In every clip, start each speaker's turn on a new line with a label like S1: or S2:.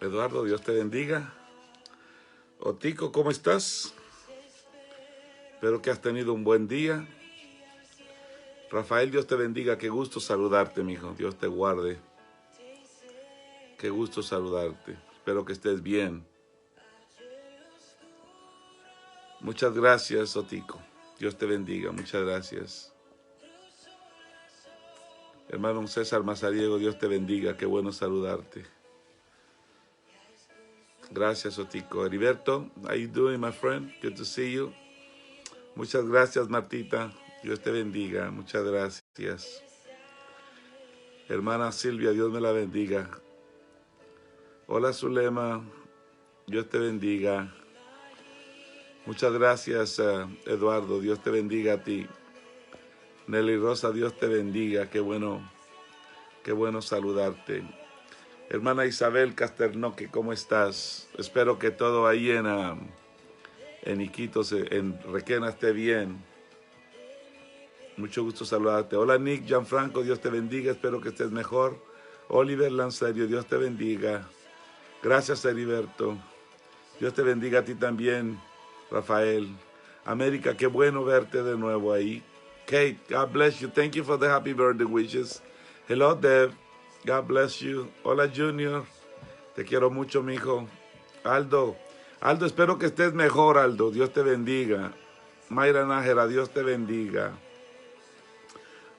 S1: Eduardo, Dios te bendiga. Otico, ¿cómo estás? Espero que has tenido un buen día. Rafael, Dios te bendiga. Qué gusto saludarte, mijo. Dios te guarde. Qué gusto saludarte. Espero que estés bien. Muchas gracias, Otico. Dios te bendiga. Muchas gracias. Hermano César Mazariego, Dios te bendiga. Qué bueno saludarte. Gracias, Otico. Heriberto, how you doing, my friend? Good to see you. Muchas gracias, Martita. Dios te bendiga. Muchas gracias. Hermana Silvia, Dios me la bendiga. Hola, Zulema. Dios te bendiga. Muchas gracias, Eduardo. Dios te bendiga a ti. Nelly Rosa, Dios te bendiga. Qué bueno saludarte. Hermana Isabel Casternoque, ¿cómo estás? Espero que todo ahí en Iquitos, en Requena, esté bien. Mucho gusto saludarte. Hola, Nick Gianfranco, Dios te bendiga. Espero que estés mejor. Oliver Lancerio, Dios te bendiga. Gracias, Heriberto. Dios te bendiga a ti también, Rafael. América, qué bueno verte de nuevo ahí. Kate, God bless you. Thank you for the happy birthday wishes. Hello, Deb. God bless you. Hola, Junior. Te quiero mucho, mijo. Aldo, espero que estés mejor, Aldo. Dios te bendiga. Mayra Nájera, Dios te bendiga.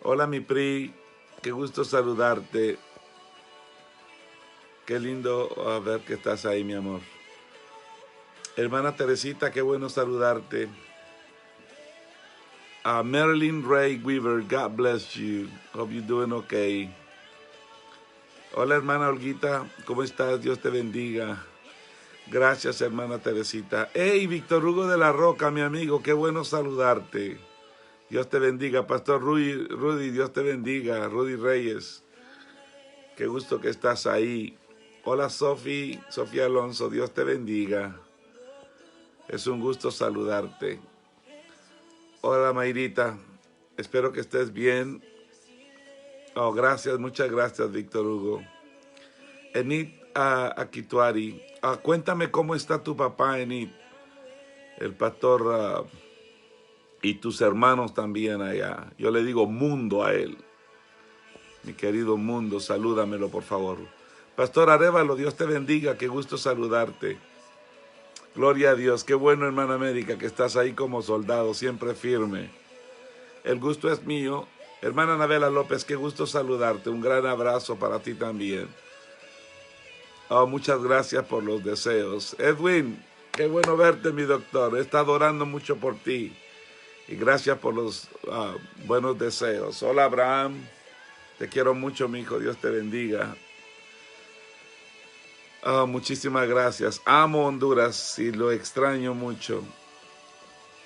S1: Hola, mi Pri. Qué gusto saludarte. Qué lindo ver que estás ahí, mi amor. Hermana Teresita, qué bueno saludarte. Marilyn Ray Weaver, God bless you. Hope you're doing okay. Hola, hermana Olguita, ¿cómo estás? Dios te bendiga. Gracias, hermana Teresita. Hey, Víctor Hugo de la Roca, mi amigo, qué bueno saludarte. Dios te bendiga. Pastor Rudy, Dios te bendiga. Rudy Reyes, qué gusto que estás ahí. Hola, Sofía Alonso, Dios te bendiga. Es un gusto saludarte. Hola, Mayrita, espero que estés bien. Oh, gracias, muchas gracias, Víctor Hugo. Enid Akituari, cuéntame cómo está tu papá, Enid, el pastor, y tus hermanos también allá. Yo le digo mundo a él. Mi querido mundo, salúdamelo, por favor. Pastor Arévalo, Dios te bendiga, qué gusto saludarte. Gloria a Dios, qué bueno, hermana América, que estás ahí como soldado, siempre firme. El gusto es mío. Hermana Anabela López, qué gusto saludarte. Un gran abrazo para ti también. Oh, muchas gracias por los deseos. Edwin, qué bueno verte, mi doctor. He estado orando mucho por ti. Y gracias por los buenos deseos. Hola, Abraham. Te quiero mucho, mi hijo. Dios te bendiga. Oh, muchísimas gracias. Amo Honduras y lo extraño mucho.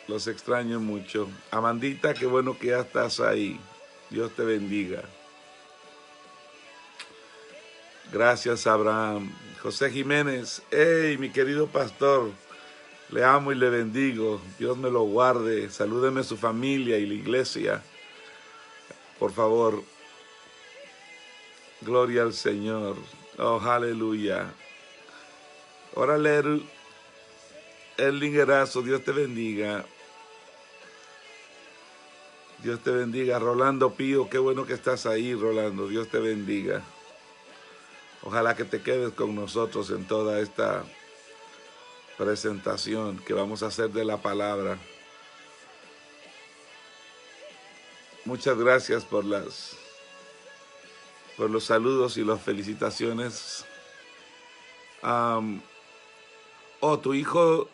S1: Los extraño mucho. Amandita, qué bueno que ya estás ahí. Dios te bendiga. Gracias, Abraham. José Jiménez, hey, mi querido pastor, le amo y le bendigo. Dios me lo guarde. Salúdeme a su familia y la iglesia. Por favor. Gloria al Señor. Oh, aleluya. Órale, el lingerazo. Dios te bendiga. Dios te bendiga. Rolando Pío, qué bueno que estás ahí, Rolando. Dios te bendiga. Ojalá que te quedes con nosotros en toda esta presentación que vamos a hacer de la palabra. Muchas gracias por los saludos y las felicitaciones. Tu hijo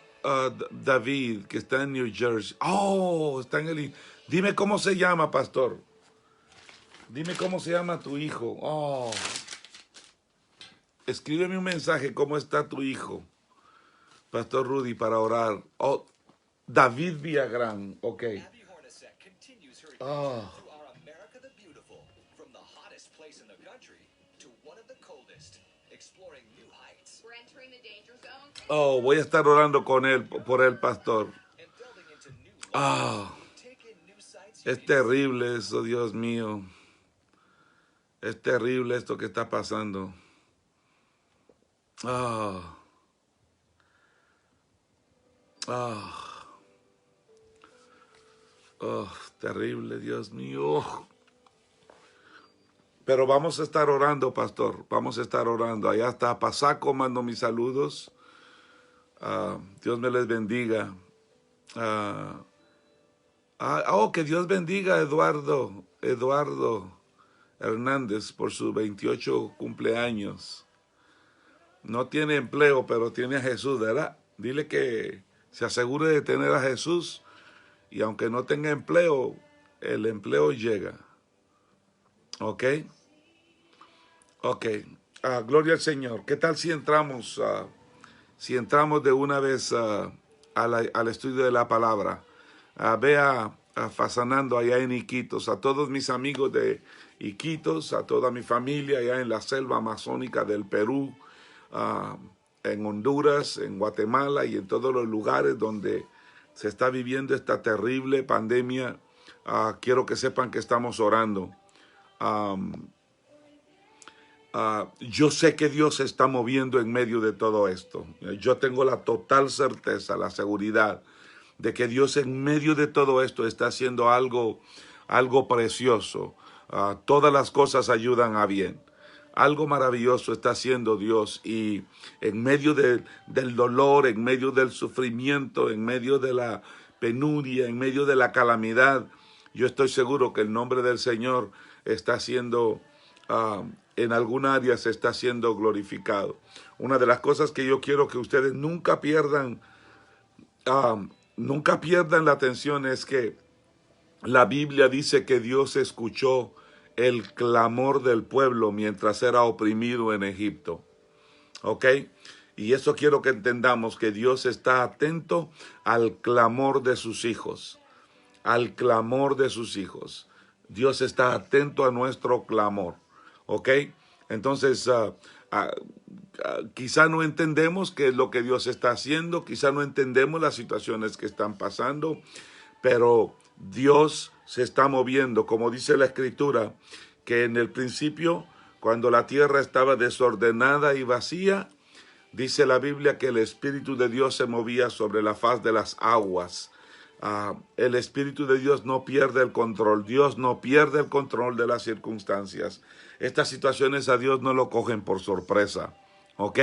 S1: David, que está en New Jersey. Oh, está en el... Dime cómo se llama, pastor. Dime cómo se llama tu hijo. Oh. Escríbeme un mensaje, ¿cómo está tu hijo? Pastor Rudy, para orar. Oh, David Villagrán, ok. Oh. Oh, voy a estar orando con él, por él, pastor. Oh. Es terrible eso, Dios mío. Es terrible esto que está pasando. Ah, ah, oh, terrible, Dios mío. Pero vamos a estar orando, pastor. Vamos a estar orando. Allá está Pasaco, mando mis saludos. Dios me les bendiga. Ah, que Dios bendiga a Eduardo Hernández por su 28 cumpleaños. No tiene empleo, pero tiene a Jesús, ¿verdad? Dile que se asegure de tener a Jesús y aunque no tenga empleo, el empleo llega. ¿Ok? Ok. Gloria al Señor. ¿Qué tal si entramos, de una vez al estudio de la palabra? Ve a Fasanando allá en Iquitos, a todos mis amigos de Iquitos, a toda mi familia allá en la selva amazónica del Perú, en Honduras, en Guatemala y en todos los lugares donde se está viviendo esta terrible pandemia. Quiero que sepan que estamos orando. Yo sé que Dios se está moviendo en medio de todo esto. Yo tengo la total certeza, la seguridad de que Dios en medio de todo esto está haciendo algo precioso. Todas las cosas ayudan a bien. Algo maravilloso está haciendo Dios y en medio del dolor, en medio del sufrimiento, en medio de la penuria, en medio de la calamidad, yo estoy seguro que el nombre del Señor está siendo, en alguna área se está siendo glorificado. Una de las cosas que yo quiero que ustedes nunca pierdan la atención es que la Biblia dice que Dios escuchó el clamor del pueblo mientras era oprimido en Egipto. ¿Ok? Y eso quiero que entendamos, que Dios está atento al clamor de sus hijos. Al clamor de sus hijos. Dios está atento a nuestro clamor. ¿Ok? Entonces, quizá no entendemos qué es lo que Dios está haciendo, quizá no entendemos las situaciones que están pasando, pero Dios se está moviendo, como dice la Escritura, que en el principio, cuando la tierra estaba desordenada y vacía, dice la Biblia que el Espíritu de Dios se movía sobre la faz de las aguas. El Espíritu de Dios no pierde el control. Dios no pierde el control de las circunstancias. Estas situaciones a Dios no lo cogen por sorpresa. ¿Ok?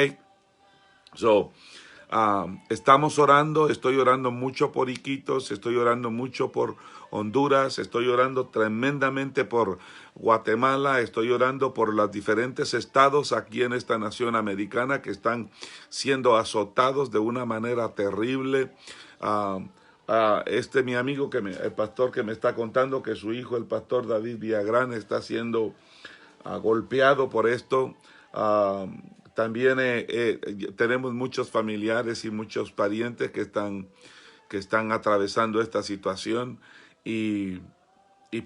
S1: Estamos orando, estoy orando mucho por Iquitos, estoy orando mucho por Honduras, estoy orando tremendamente por Guatemala, estoy orando por los diferentes estados aquí en esta nación americana que están siendo azotados de una manera terrible. Mi amigo, el pastor que me está contando que su hijo, el pastor David Villagrán, está siendo golpeado por esto. También tenemos muchos familiares y muchos parientes que están atravesando esta situación.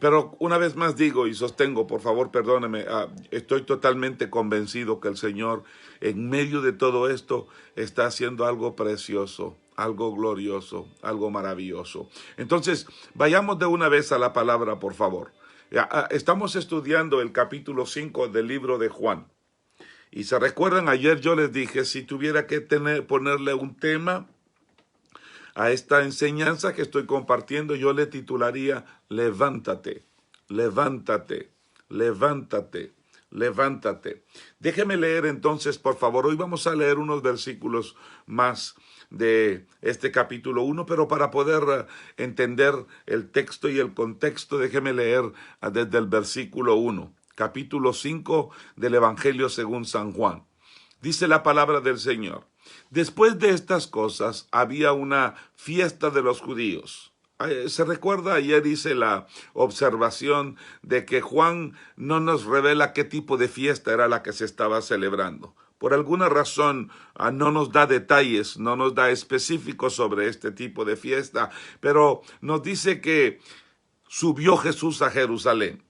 S1: Pero una vez más digo y sostengo, por favor perdóneme, estoy totalmente convencido que el Señor en medio de todo esto está haciendo algo precioso, algo glorioso, algo maravilloso. Entonces, vayamos de una vez a la palabra, por favor. Estamos estudiando el capítulo 5 del libro de Juan. Y se recuerdan, ayer yo les dije, si tuviera que ponerle un tema a esta enseñanza que estoy compartiendo, yo le titularía Levántate, levántate, levántate, levántate. Déjeme leer entonces, por favor. Hoy vamos a leer unos versículos más de este capítulo 1, pero para poder entender el texto y el contexto, déjeme leer desde el versículo 1. Capítulo 5 del Evangelio según San Juan. Dice la palabra del Señor. Después de estas cosas había una fiesta de los judíos. Se recuerda, ayer hice la observación de que Juan no nos revela qué tipo de fiesta era la que se estaba celebrando. Por alguna razón no nos da detalles, no nos da específicos sobre este tipo de fiesta, pero nos dice que subió Jesús a Jerusalén.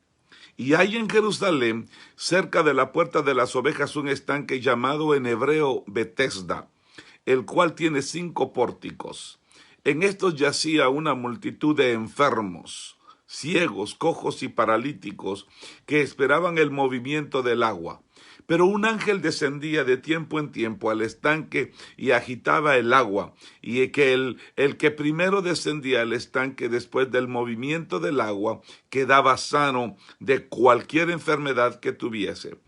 S1: Y hay en Jerusalén, cerca de la puerta de las ovejas, un estanque llamado en hebreo Betesda, el cual tiene 5 pórticos. En estos yacía una multitud de enfermos, ciegos, cojos y paralíticos, que esperaban el movimiento del agua. Pero un ángel descendía de tiempo en tiempo al estanque y agitaba el agua, y que el que primero descendía al estanque después del movimiento del agua quedaba sano de cualquier enfermedad que tuviese.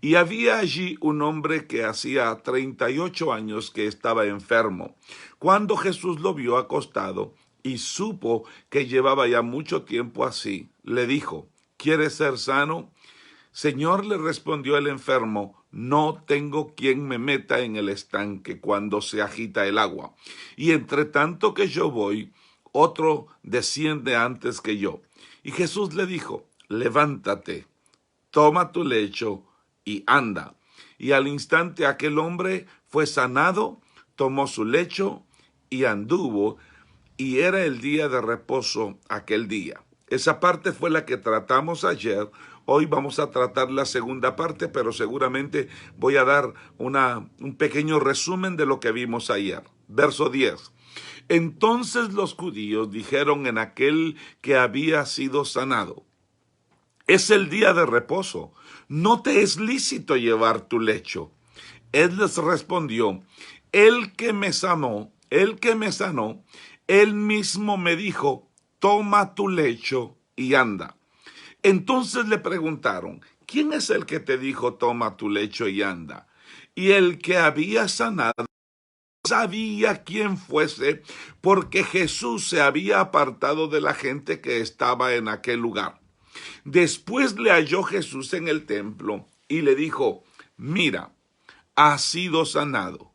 S1: Y había allí un hombre que hacía 38 años que estaba enfermo. Cuando Jesús lo vio acostado y supo que llevaba ya mucho tiempo así, le dijo: ¿Quieres ser sano? Señor, le respondió el enfermo, no tengo quien me meta en el estanque cuando se agita el agua. Y entre tanto que yo voy, otro desciende antes que yo. Y Jesús le dijo: levántate, toma tu lecho y anda. Y al instante aquel hombre fue sanado, tomó su lecho y anduvo, y era el día de reposo aquel día. Esa parte fue la que tratamos ayer. Hoy vamos a tratar la segunda parte, pero seguramente voy a dar un pequeño resumen de lo que vimos ayer. Verso 10. Entonces los judíos dijeron en aquel que había sido sanado: es el día de reposo, no te es lícito llevar tu lecho. Él les respondió: el que me sanó, él mismo me dijo: toma tu lecho y anda. Entonces le preguntaron: ¿quién es el que te dijo toma tu lecho y anda? Y el que había sanado sabía quién fuese, porque Jesús se había apartado de la gente que estaba en aquel lugar. Después le halló Jesús en el templo y le dijo: mira, has sido sanado,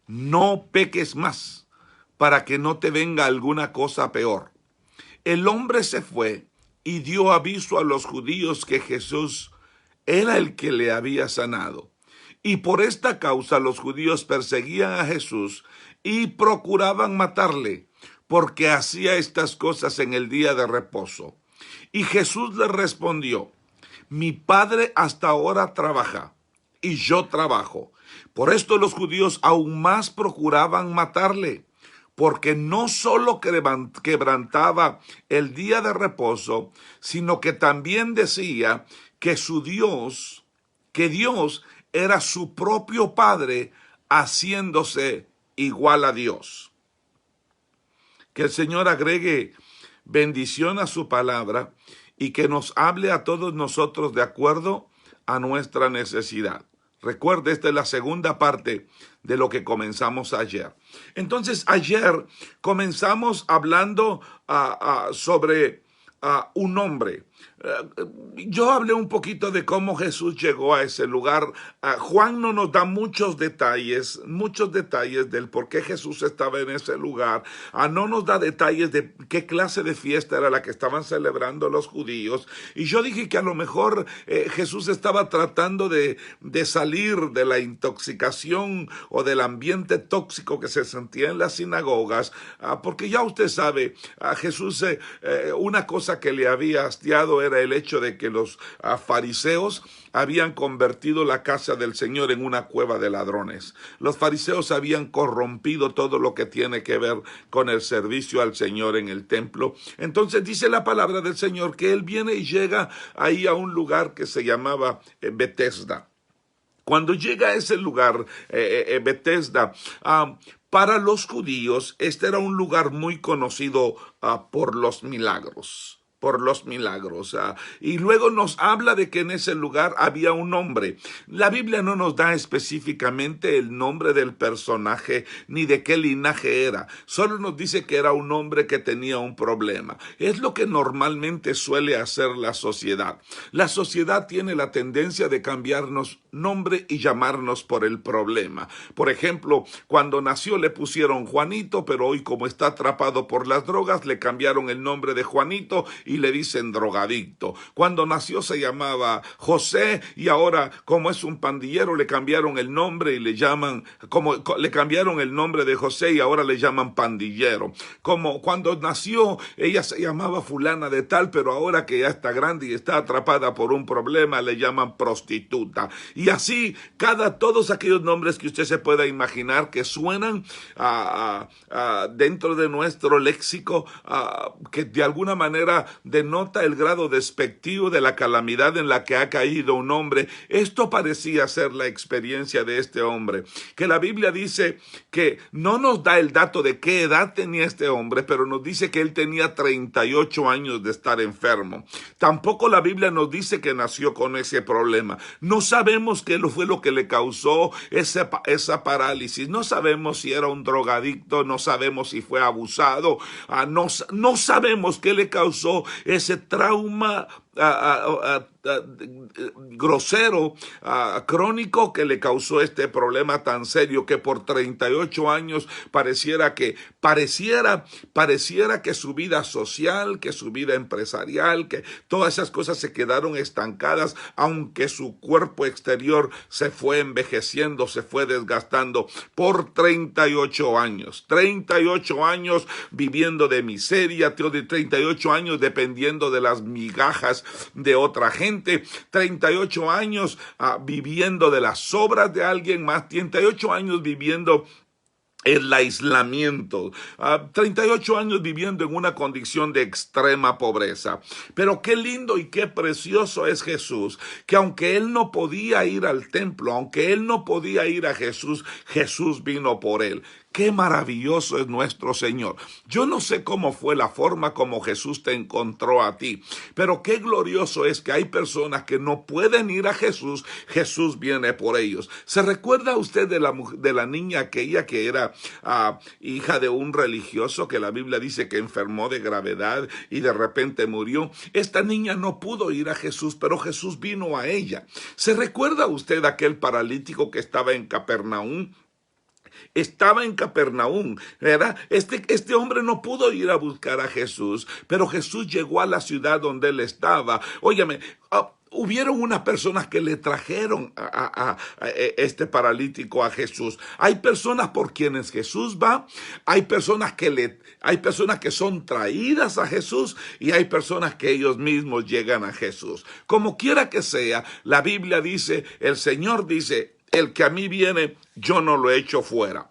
S1: no peques más, para que no te venga alguna cosa peor. El hombre se fue y dio aviso a los judíos que Jesús era el que le había sanado. Y por esta causa los judíos perseguían a Jesús y procuraban matarle, porque hacía estas cosas en el día de reposo. Y Jesús le respondió: mi Padre hasta ahora trabaja, y yo trabajo. Por esto los judíos aún más procuraban matarle, porque no solo quebrantaba el día de reposo, sino que también decía que que Dios era su propio Padre, haciéndose igual a Dios. Que el Señor agregue bendición a su palabra y que nos hable a todos nosotros de acuerdo a nuestra necesidad. Recuerde, esta es la segunda parte de lo que comenzamos ayer. Entonces, ayer comenzamos hablando sobre un hombre. Yo hablé un poquito de cómo Jesús llegó a ese lugar. Juan no nos da muchos detalles del por qué Jesús estaba en ese lugar. No nos da detalles de qué clase de fiesta era la que estaban celebrando los judíos. Y yo dije que a lo mejor Jesús estaba tratando de salir de la intoxicación o del ambiente tóxico que se sentía en las sinagogas, porque ya usted sabe, a Jesús una cosa que le había hastiado era el hecho de que los fariseos habían convertido la casa del Señor en una cueva de ladrones. Los fariseos habían corrompido todo lo que tiene que ver con el servicio al Señor en el templo. Entonces dice la palabra del Señor que Él viene y llega ahí a un lugar que se llamaba Betesda. Cuando llega a ese lugar, Betesda, para los judíos, este era un lugar muy conocido por los milagros. Y luego nos habla de que en ese lugar había un hombre. La Biblia no nos da específicamente el nombre del personaje ni de qué linaje era. Solo nos dice que era un hombre que tenía un problema. Es lo que normalmente suele hacer la sociedad. La sociedad tiene la tendencia de cambiarnos nombre y llamarnos por el problema. Por ejemplo, cuando nació le pusieron Juanito, pero hoy, como está atrapado por las drogas, le cambiaron el nombre de Juanito y le dicen drogadicto. Cuando nació se llamaba José y ahora, como es un pandillero, le cambiaron el nombre y le cambiaron el nombre de José y ahora le llaman pandillero. Como cuando nació ella se llamaba fulana de tal, pero ahora que ya está grande y está atrapada por un problema le llaman prostituta. Y así todos aquellos nombres que usted se pueda imaginar que suenan dentro de nuestro léxico, que de alguna manera denota el grado despectivo de la calamidad en la que ha caído un hombre. Esto parecía ser la experiencia de este hombre, que la Biblia dice que no nos da el dato de qué edad tenía este hombre, pero nos dice que él tenía 38 años de estar enfermo. Tampoco la Biblia nos dice que nació con ese problema. No sabemos qué fue lo que le causó esa parálisis. No sabemos si era un drogadicto, no sabemos si fue abusado, no sabemos qué le causó ese trauma grosero, crónico, que le causó este problema tan serio, que por 38 años pareciera que su vida social, que su vida empresarial, que todas esas cosas se quedaron estancadas, aunque su cuerpo exterior se fue envejeciendo, se fue desgastando por 38 años. 38 años viviendo de miseria, 38 años dependiendo de las migajas de otra gente, 38 años viviendo de las obras de alguien más, 38 años viviendo el aislamiento, 38 años viviendo en una condición de extrema pobreza. Pero qué lindo y qué precioso es Jesús, que aunque él no podía ir al templo, aunque él no podía ir a Jesús, Jesús vino por él. Qué maravilloso es nuestro Señor. Yo no sé cómo fue la forma como Jesús te encontró a ti, pero qué glorioso es que hay personas que no pueden ir a Jesús. Jesús viene por ellos. ¿Se recuerda usted de la niña aquella que era hija de un religioso, que la Biblia dice que enfermó de gravedad y de repente murió? Esta niña no pudo ir a Jesús, pero Jesús vino a ella. ¿Se recuerda usted aquel paralítico que estaba en Capernaum? Estaba en Capernaum, ¿verdad? Este hombre no pudo ir a buscar a Jesús, pero Jesús llegó a la ciudad donde él estaba. Óyeme, hubieron unas personas que le trajeron a este paralítico a Jesús. Hay personas por quienes Jesús va, hay personas que son traídas a Jesús y hay personas que ellos mismos llegan a Jesús. Como quiera que sea, la Biblia dice, el Señor dice, el que a mí viene, yo no lo echo fuera.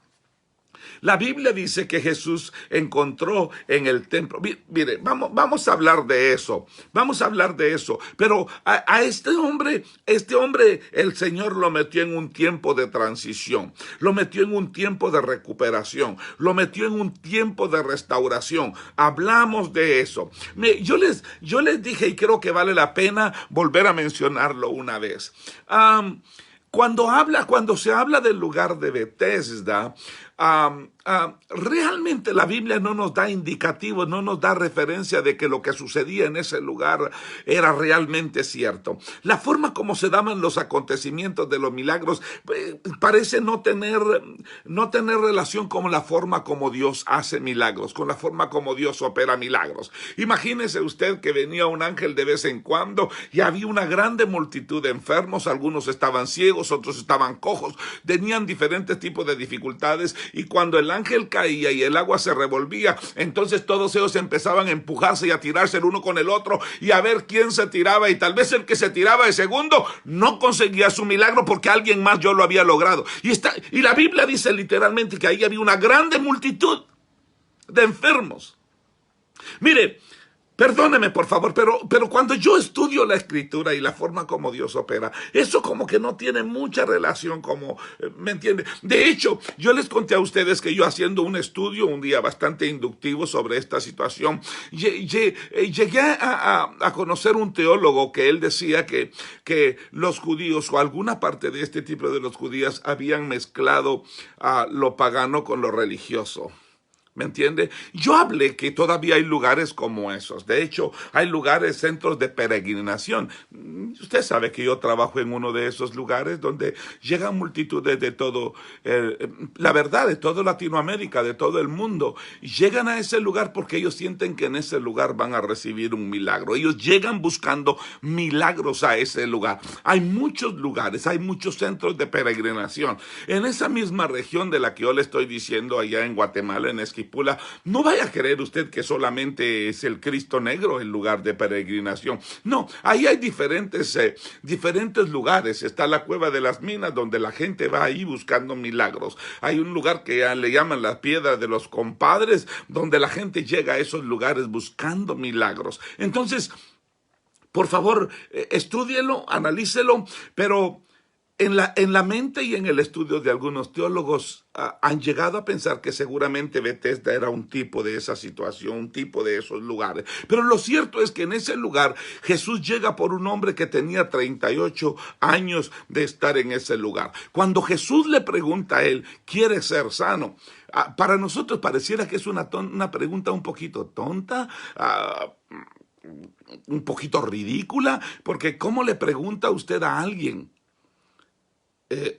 S1: La Biblia dice que Jesús encontró en el templo. Mire, vamos a hablar de eso. Vamos a hablar de eso. Pero a este hombre, el Señor lo metió en un tiempo de transición. Lo metió en un tiempo de recuperación. Lo metió en un tiempo de restauración. Hablamos de eso. Yo les dije, y creo que vale la pena volver a mencionarlo una vez. Cuando se habla del lugar de Bethesda, realmente la Biblia no nos da indicativos, no nos da referencia de que lo que sucedía en ese lugar era realmente cierto. La forma como se daban los acontecimientos de los milagros parece no tener relación con la forma como Dios hace milagros, con la forma como Dios opera milagros. Imagínese usted que venía un ángel de vez en cuando y había una grande multitud de enfermos, algunos estaban ciegos, otros estaban cojos, tenían diferentes tipos de dificultades, y cuando el ángel caía y el agua se revolvía, entonces todos ellos empezaban a empujarse y a tirarse el uno con el otro y a ver quién se tiraba, y tal vez el que se tiraba de segundo no conseguía su milagro porque alguien más yo lo había logrado. Y la Biblia dice literalmente que ahí había una grande multitud de enfermos. Mire, perdóneme por favor, pero cuando yo estudio la Escritura y la forma como Dios opera, eso como que no tiene mucha relación, ¿me entiende? De hecho, yo les conté a ustedes que yo, haciendo un estudio un día bastante inductivo sobre esta situación, llegué a conocer un teólogo que él decía que los judíos, o alguna parte de este tipo de los judíos, habían mezclado lo pagano con lo religioso. ¿Me entiende? Yo hablé que todavía hay lugares como esos. De hecho, hay lugares, centros de peregrinación. Usted sabe que yo trabajo en uno de esos lugares donde llegan multitudes de todo, la verdad, de toda Latinoamérica, de todo el mundo. Llegan a ese lugar porque ellos sienten que en ese lugar van a recibir un milagro. Ellos llegan buscando milagros a ese lugar. Hay muchos lugares, hay muchos centros de peregrinación. En esa misma región de la que yo le estoy diciendo, allá en Guatemala, en Esquimalt, estipula. No vaya a creer usted que solamente es el Cristo Negro el lugar de peregrinación. No, ahí hay diferentes lugares. Está la Cueva de las Minas, donde la gente va ahí buscando milagros. Hay un lugar que le llaman la Piedra de los Compadres, donde la gente llega a esos lugares buscando milagros. Entonces, por favor, estúdielo, analícelo, pero en la mente y en el estudio de algunos teólogos han llegado a pensar que seguramente Bethesda era un tipo de esa situación, un tipo de esos lugares. Pero lo cierto es que en ese lugar Jesús llega por un hombre que tenía 38 años de estar en ese lugar. Cuando Jesús le pregunta a él, ¿quiere ser sano? Para nosotros pareciera que es una pregunta un poquito tonta, un poquito ridícula, porque ¿cómo le pregunta usted a alguien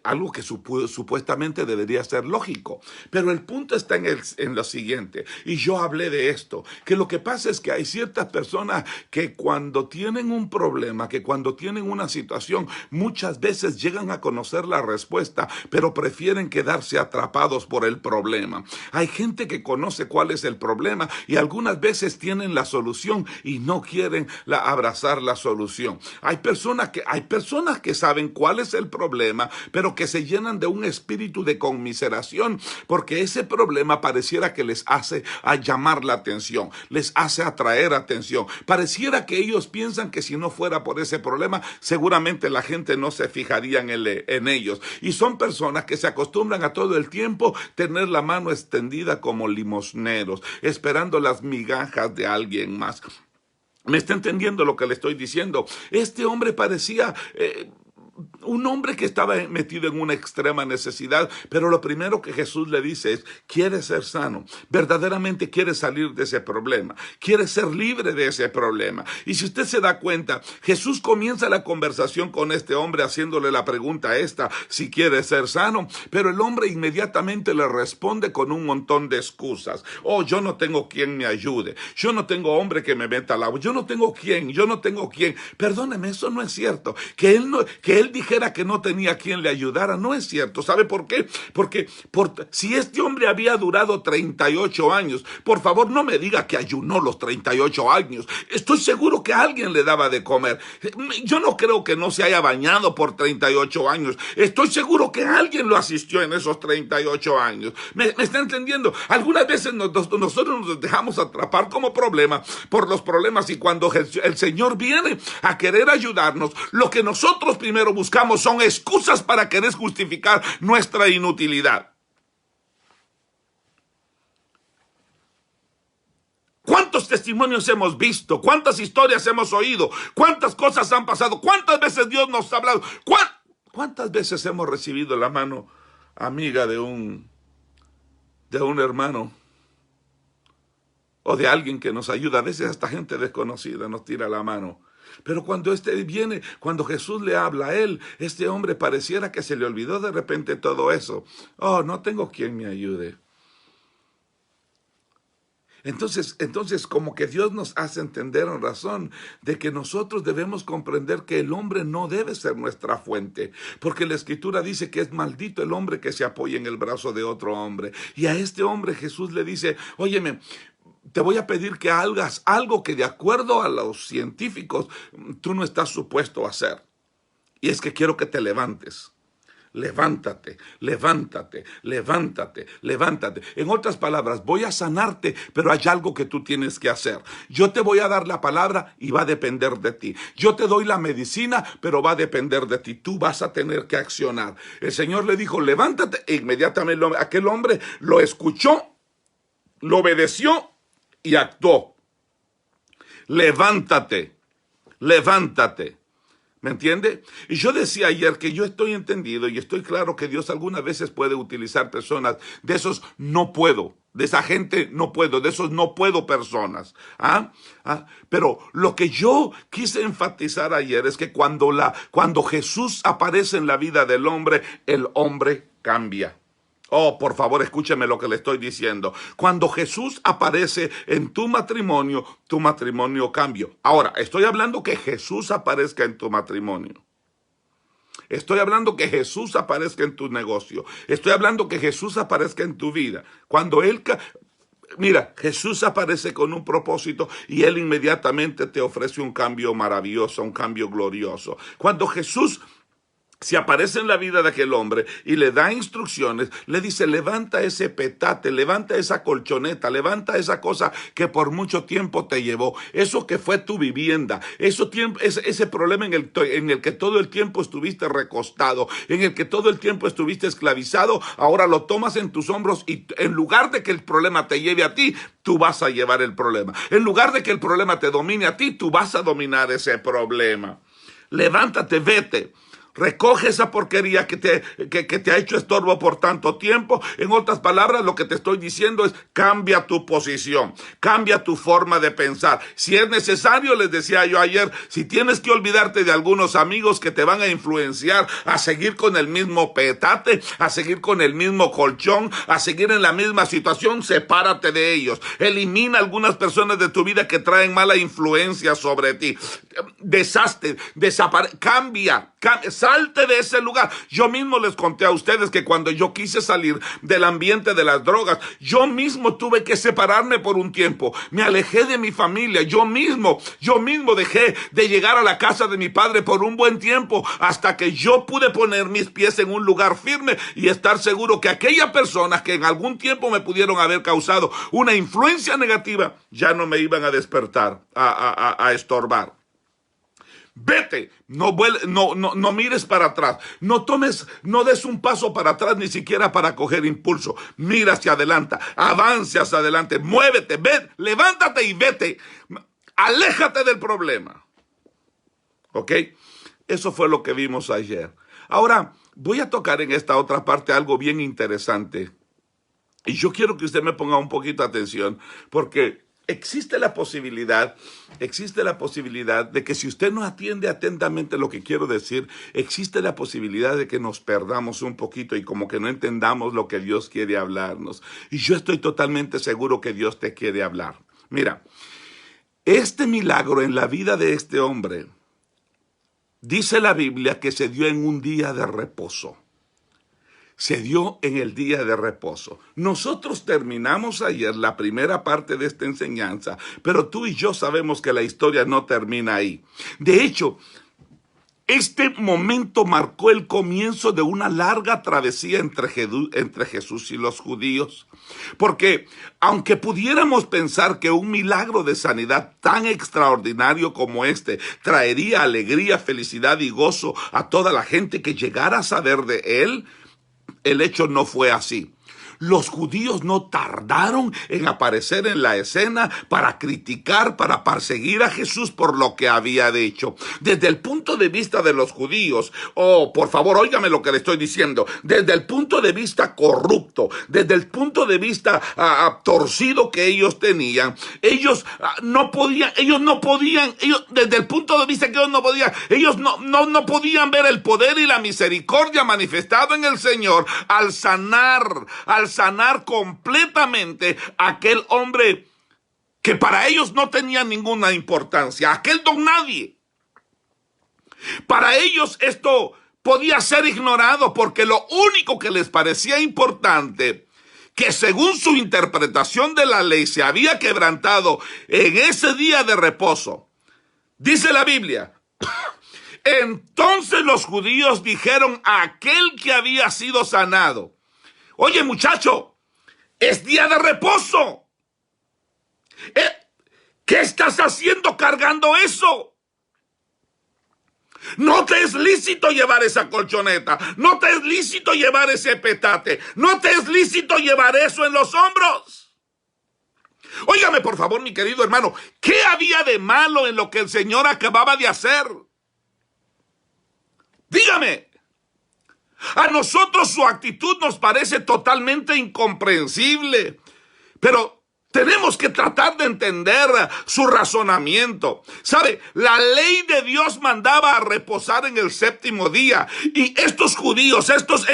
S1: algo que supuestamente debería ser lógico? Pero el punto está en lo siguiente, y yo hablé de esto, que lo que pasa es que hay ciertas personas que cuando tienen un problema, que cuando tienen una situación, muchas veces llegan a conocer la respuesta, pero prefieren quedarse atrapados por el problema. Hay gente que conoce cuál es el problema y algunas veces tienen la solución y no quieren abrazar la solución. Hay personas que saben cuál es el problema, pero que se llenan de un espíritu de conmiseración, porque ese problema pareciera que les hace llamar la atención, les hace atraer atención. Pareciera que ellos piensan que si no fuera por ese problema, seguramente la gente no se fijaría en ellos. Y son personas que se acostumbran a todo el tiempo tener la mano extendida como limosneros, esperando las migajas de alguien más. ¿Me está entendiendo lo que le estoy diciendo? Este hombre parecía un hombre que estaba metido en una extrema necesidad, pero lo primero que Jesús le dice es, ¿quieres ser sano? Verdaderamente quiere salir de ese problema, quiere ser libre de ese problema. Y si usted se da cuenta, Jesús comienza la conversación con este hombre haciéndole la pregunta esta, si quiere ser sano, pero el hombre inmediatamente le responde con un montón de excusas. Oh, yo no tengo quien me ayude, yo no tengo hombre que me meta al agua, yo no tengo quien. Perdóneme, eso no es cierto. Que él dijera que no tenía quien le ayudara, no es cierto. ¿Sabe por qué? Porque si este hombre había durado 38 años, por favor no me diga que ayunó los 38 años. Estoy seguro que alguien le daba de comer. Yo no creo que no se haya bañado por 38 años. Estoy seguro que alguien lo asistió en esos 38 años. ¿Me está entendiendo? Algunas veces nosotros nos dejamos atrapar como problema por los problemas, y cuando el Señor viene a querer ayudarnos, lo que nosotros primero buscamos son excusas para querer justificar nuestra inutilidad. ¿Cuántos testimonios hemos visto? ¿Cuántas historias hemos oído? ¿Cuántas cosas han pasado? ¿Cuántas veces Dios nos ha hablado? ¿Cuántas veces hemos recibido la mano amiga de un hermano o de alguien que nos ayuda? A veces hasta gente desconocida nos tira la mano. Pero cuando Jesús le habla a él, este hombre pareciera que se le olvidó de repente todo eso. Oh, no tengo quien me ayude. Entonces como que Dios nos hace entender en razón de que nosotros debemos comprender que el hombre no debe ser nuestra fuente, porque la Escritura dice que es maldito el hombre que se apoya en el brazo de otro hombre. Y a este hombre Jesús le dice, óyeme, te voy a pedir que hagas algo que de acuerdo a los científicos tú no estás supuesto a hacer. Y es que quiero que te levantes. Levántate, levántate, levántate, levántate. En otras palabras, voy a sanarte, pero hay algo que tú tienes que hacer. Yo te voy a dar la palabra y va a depender de ti. Yo te doy la medicina, pero va a depender de ti. Tú vas a tener que accionar. El Señor le dijo, levántate. E inmediatamente aquel hombre lo escuchó, lo obedeció y actuó. Levántate, levántate. ¿Me entiende? Y yo decía ayer que yo estoy entendido y estoy claro que Dios algunas veces puede utilizar personas de esos no puedo, de esa gente no puedo, de esos no puedo personas. Pero lo que yo quise enfatizar ayer es que cuando Jesús aparece en la vida del hombre, el hombre cambia. Oh, por favor, escúcheme lo que le estoy diciendo. Cuando Jesús aparece en tu matrimonio cambia. Ahora, estoy hablando que Jesús aparezca en tu matrimonio. Estoy hablando que Jesús aparezca en tu negocio. Estoy hablando que Jesús aparezca en tu vida. Cuando Él... Mira, Jesús aparece con un propósito y Él inmediatamente te ofrece un cambio maravilloso, un cambio glorioso. Cuando Jesús se aparece en la vida de aquel hombre y le da instrucciones, le dice, levanta ese petate, levanta esa colchoneta, levanta esa cosa que por mucho tiempo te llevó, eso que fue tu vivienda, ese problema en el que todo el tiempo estuviste recostado, en el que todo el tiempo estuviste esclavizado, ahora lo tomas en tus hombros y en lugar de que el problema te lleve a ti, tú vas a llevar el problema. En lugar de que el problema te domine a ti, tú vas a dominar ese problema. Levántate, vete. Recoge esa porquería que te ha hecho estorbo por tanto tiempo. En otras palabras, lo que te estoy diciendo es cambia tu posición, cambia tu forma de pensar. Si es necesario, les decía yo ayer, si tienes que olvidarte de algunos amigos que te van a influenciar a seguir con el mismo petate, a seguir con el mismo colchón, a seguir en la misma situación, sepárate de ellos. Elimina algunas personas de tu vida que traen mala influencia sobre ti. Deshazte, cambia, salte de ese lugar. Yo mismo les conté a ustedes que cuando yo quise salir del ambiente de las drogas, yo mismo tuve que separarme por un tiempo. Me alejé de mi familia. Yo mismo dejé de llegar a la casa de mi padre por un buen tiempo hasta que yo pude poner mis pies en un lugar firme y estar seguro que aquellas personas que en algún tiempo me pudieron haber causado una influencia negativa ya no me iban a despertar, a estorbar. Vete, no mires para atrás, no des un paso para atrás ni siquiera para coger impulso. Mira hacia adelante, avance hacia adelante, muévete, levántate y vete. Aléjate del problema. ¿Ok? Eso fue lo que vimos ayer. Ahora, voy a tocar en esta otra parte algo bien interesante. Y yo quiero que usted me ponga un poquito de atención, porque existe la posibilidad de que si usted no atiende atentamente lo que quiero decir, existe la posibilidad de que nos perdamos un poquito y como que no entendamos lo que Dios quiere hablarnos. Y yo estoy totalmente seguro que Dios te quiere hablar. Mira, este milagro en la vida de este hombre, dice la Biblia que se dio en un día de reposo. Se dio en el día de reposo. Nosotros terminamos ayer la primera parte de esta enseñanza, pero tú y yo sabemos que la historia no termina ahí. De hecho, este momento marcó el comienzo de una larga travesía entre Jesús y los judíos. Porque aunque pudiéramos pensar que un milagro de sanidad tan extraordinario como este traería alegría, felicidad y gozo a toda la gente que llegara a saber de él, el hecho no fue así. Los judíos no tardaron en aparecer en la escena para criticar, para perseguir a Jesús por lo que había hecho. Desde el punto de vista de los judíos, por favor, óigame lo que le estoy diciendo, desde el punto de vista corrupto, desde el punto de vista torcido que ellos tenían, ellos no podían, desde el punto de vista que ellos no podían ver el poder y la misericordia manifestado en el Señor al sanar completamente a aquel hombre que para ellos no tenía ninguna importancia, aquel don nadie. Para ellos esto podía ser ignorado porque lo único que les parecía importante, que según su interpretación de la ley se había quebrantado en ese día de reposo, dice la Biblia, entonces los judíos dijeron a aquel que había sido sanado, oye muchacho, es día de reposo. ¿Qué estás haciendo cargando eso? No te es lícito llevar esa colchoneta, no te es lícito llevar ese petate, no te es lícito llevar eso en los hombros. Óigame por favor, mi querido hermano, ¿qué había de malo en lo que el Señor acababa de hacer? Dígame. A nosotros su actitud nos parece totalmente incomprensible, pero Tenemos que tratar de entender su razonamiento. ¿Sabe? La ley de Dios mandaba a reposar en el séptimo día. Y estos judíos, estos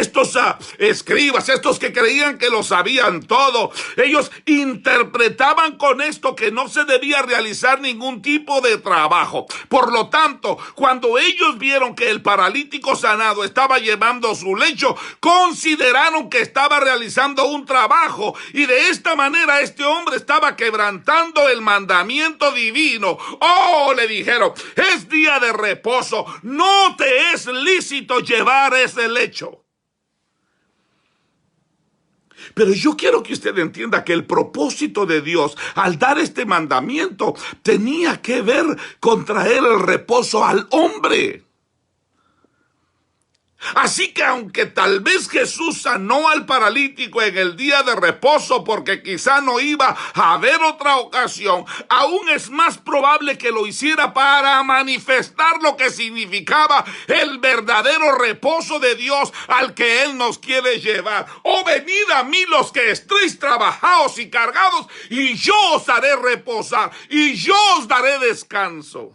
S1: escribas, estos que creían que lo sabían todo, ellos interpretaban con esto que no se debía realizar ningún tipo de trabajo. Por lo tanto, cuando ellos vieron que el paralítico sanado estaba llevando su lecho, consideraron que estaba realizando un trabajo. Y de esta manera este hombre estaba quebrantando el mandamiento divino. Oh, le dijeron, es día de reposo, no te es lícito llevar ese lecho. Pero yo quiero que usted entienda que el propósito de Dios al dar este mandamiento tenía que ver con traer el reposo al hombre. Así que aunque tal vez Jesús sanó al paralítico en el día de reposo porque quizá no iba a haber otra ocasión, aún es más probable que lo hiciera para manifestar lo que significaba el verdadero reposo de Dios al que Él nos quiere llevar. Oh, venid a mí los que estéis trabajados y cargados, y yo os haré reposar, y yo os daré descanso.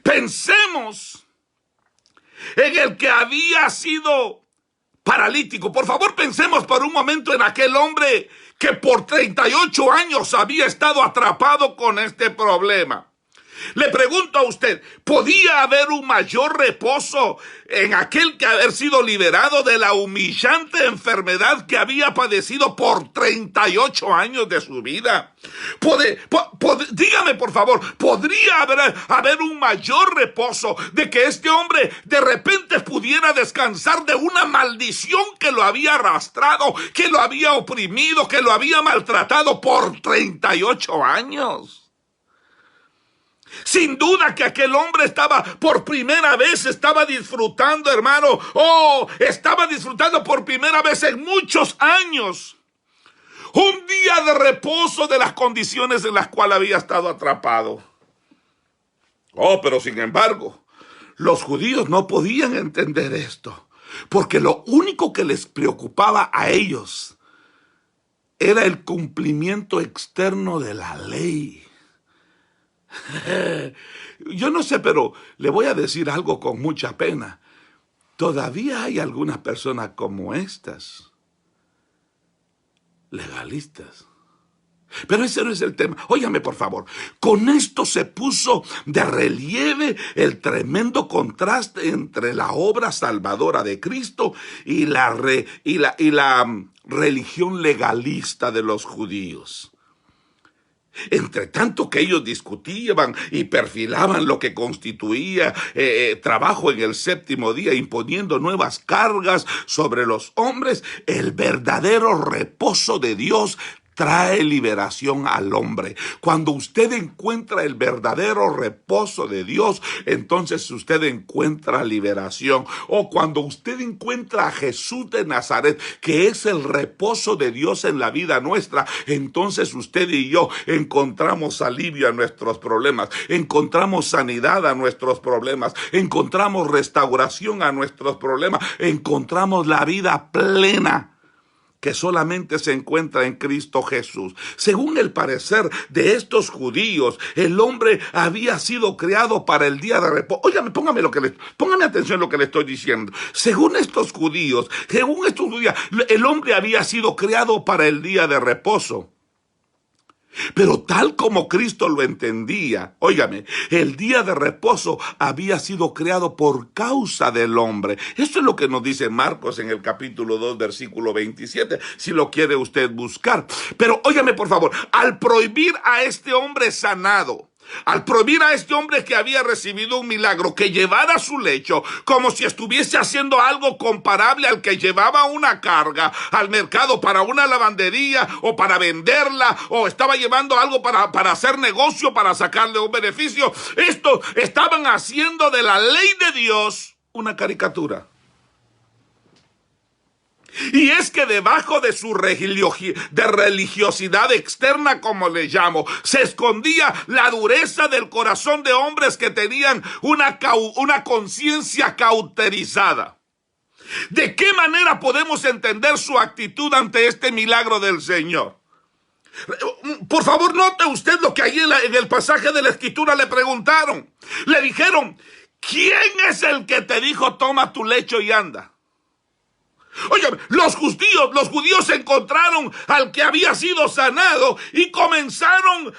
S1: Pensemos en el que había sido paralítico. Por favor, pensemos por un momento en aquel hombre que por 38 años había estado atrapado con este problema. Le pregunto a usted, ¿podía haber un mayor reposo en aquel que haber sido liberado de la humillante enfermedad que había padecido por 38 años de su vida? Dígame, por favor, ¿podría haber un mayor reposo de que este hombre de repente pudiera descansar de una maldición que lo había arrastrado, que lo había oprimido, que lo había maltratado por 38 años? Sin duda que aquel hombre estaba por primera vez, estaba disfrutando, hermano. Oh, estaba disfrutando por primera vez en muchos años un día de reposo de las condiciones en las cuales había estado atrapado. Oh, pero sin embargo, los judíos no podían entender esto, porque lo único que les preocupaba a ellos era el cumplimiento externo de la ley. Yo no sé, pero le voy a decir algo con mucha pena. Todavía hay algunas personas como estas, legalistas. Pero ese no es el tema. Óigame, por favor. Con esto se puso de relieve el tremendo contraste entre la obra salvadora de Cristo y la religión legalista de los judíos. Entre tanto que ellos discutían y perfilaban lo que constituía trabajo en el séptimo día, imponiendo nuevas cargas sobre los hombres, el verdadero reposo de Dios trae liberación al hombre. Cuando usted encuentra el verdadero reposo de Dios, entonces usted encuentra liberación. O cuando usted encuentra a Jesús de Nazaret, que es el reposo de Dios en la vida nuestra, entonces usted y yo encontramos alivio a nuestros problemas, encontramos sanidad a nuestros problemas, encontramos restauración a nuestros problemas, encontramos la vida plena que solamente se encuentra en Cristo Jesús. Según el parecer de estos judíos, el hombre había sido creado para el día de reposo. Óigame, póngame atención a lo que le estoy diciendo. Según estos judíos, el hombre había sido creado para el día de reposo. Pero tal como Cristo lo entendía, óigame, el día de reposo había sido creado por causa del hombre. Eso es lo que nos dice Marcos en el capítulo 2, versículo 27, si lo quiere usted buscar. Pero óigame, por favor, al prohibir a este hombre sanado, al prohibir a este hombre que había recibido un milagro que llevara su lecho como si estuviese haciendo algo comparable al que llevaba una carga al mercado para una lavandería o para venderla, o estaba llevando algo para hacer negocio, para sacarle un beneficio, estos estaban haciendo de la ley de Dios una caricatura. Y es que debajo de su religiosidad externa, como le llamo, se escondía la dureza del corazón de hombres que tenían una conciencia cauterizada. ¿De qué manera podemos entender su actitud ante este milagro del Señor? Por favor, note usted lo que ahí en el pasaje de la Escritura le preguntaron. Le dijeron, ¿quién es el que te dijo, toma tu lecho y anda? Oye, los judíos encontraron al que había sido sanado y comenzaron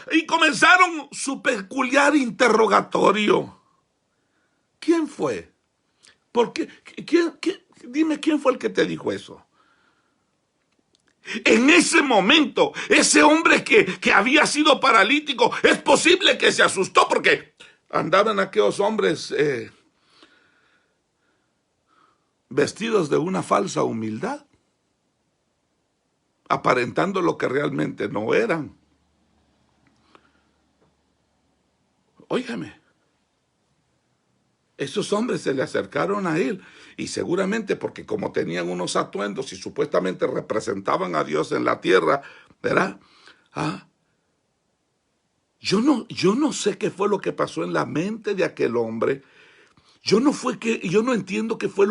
S1: su peculiar interrogatorio. ¿Quién fue? ¿Por qué? Dime, ¿quién fue el que te dijo eso? En ese momento, ese hombre que había sido paralítico, es posible que se asustó porque andaban aquellos hombres vestidos de una falsa humildad, aparentando lo que realmente no eran. Óigame, esos hombres se le acercaron a él y seguramente porque como tenían unos atuendos y supuestamente representaban a Dios en la tierra, ¿verdad? Yo no sé qué fue lo que pasó en la mente de aquel hombre. Yo no entiendo qué fue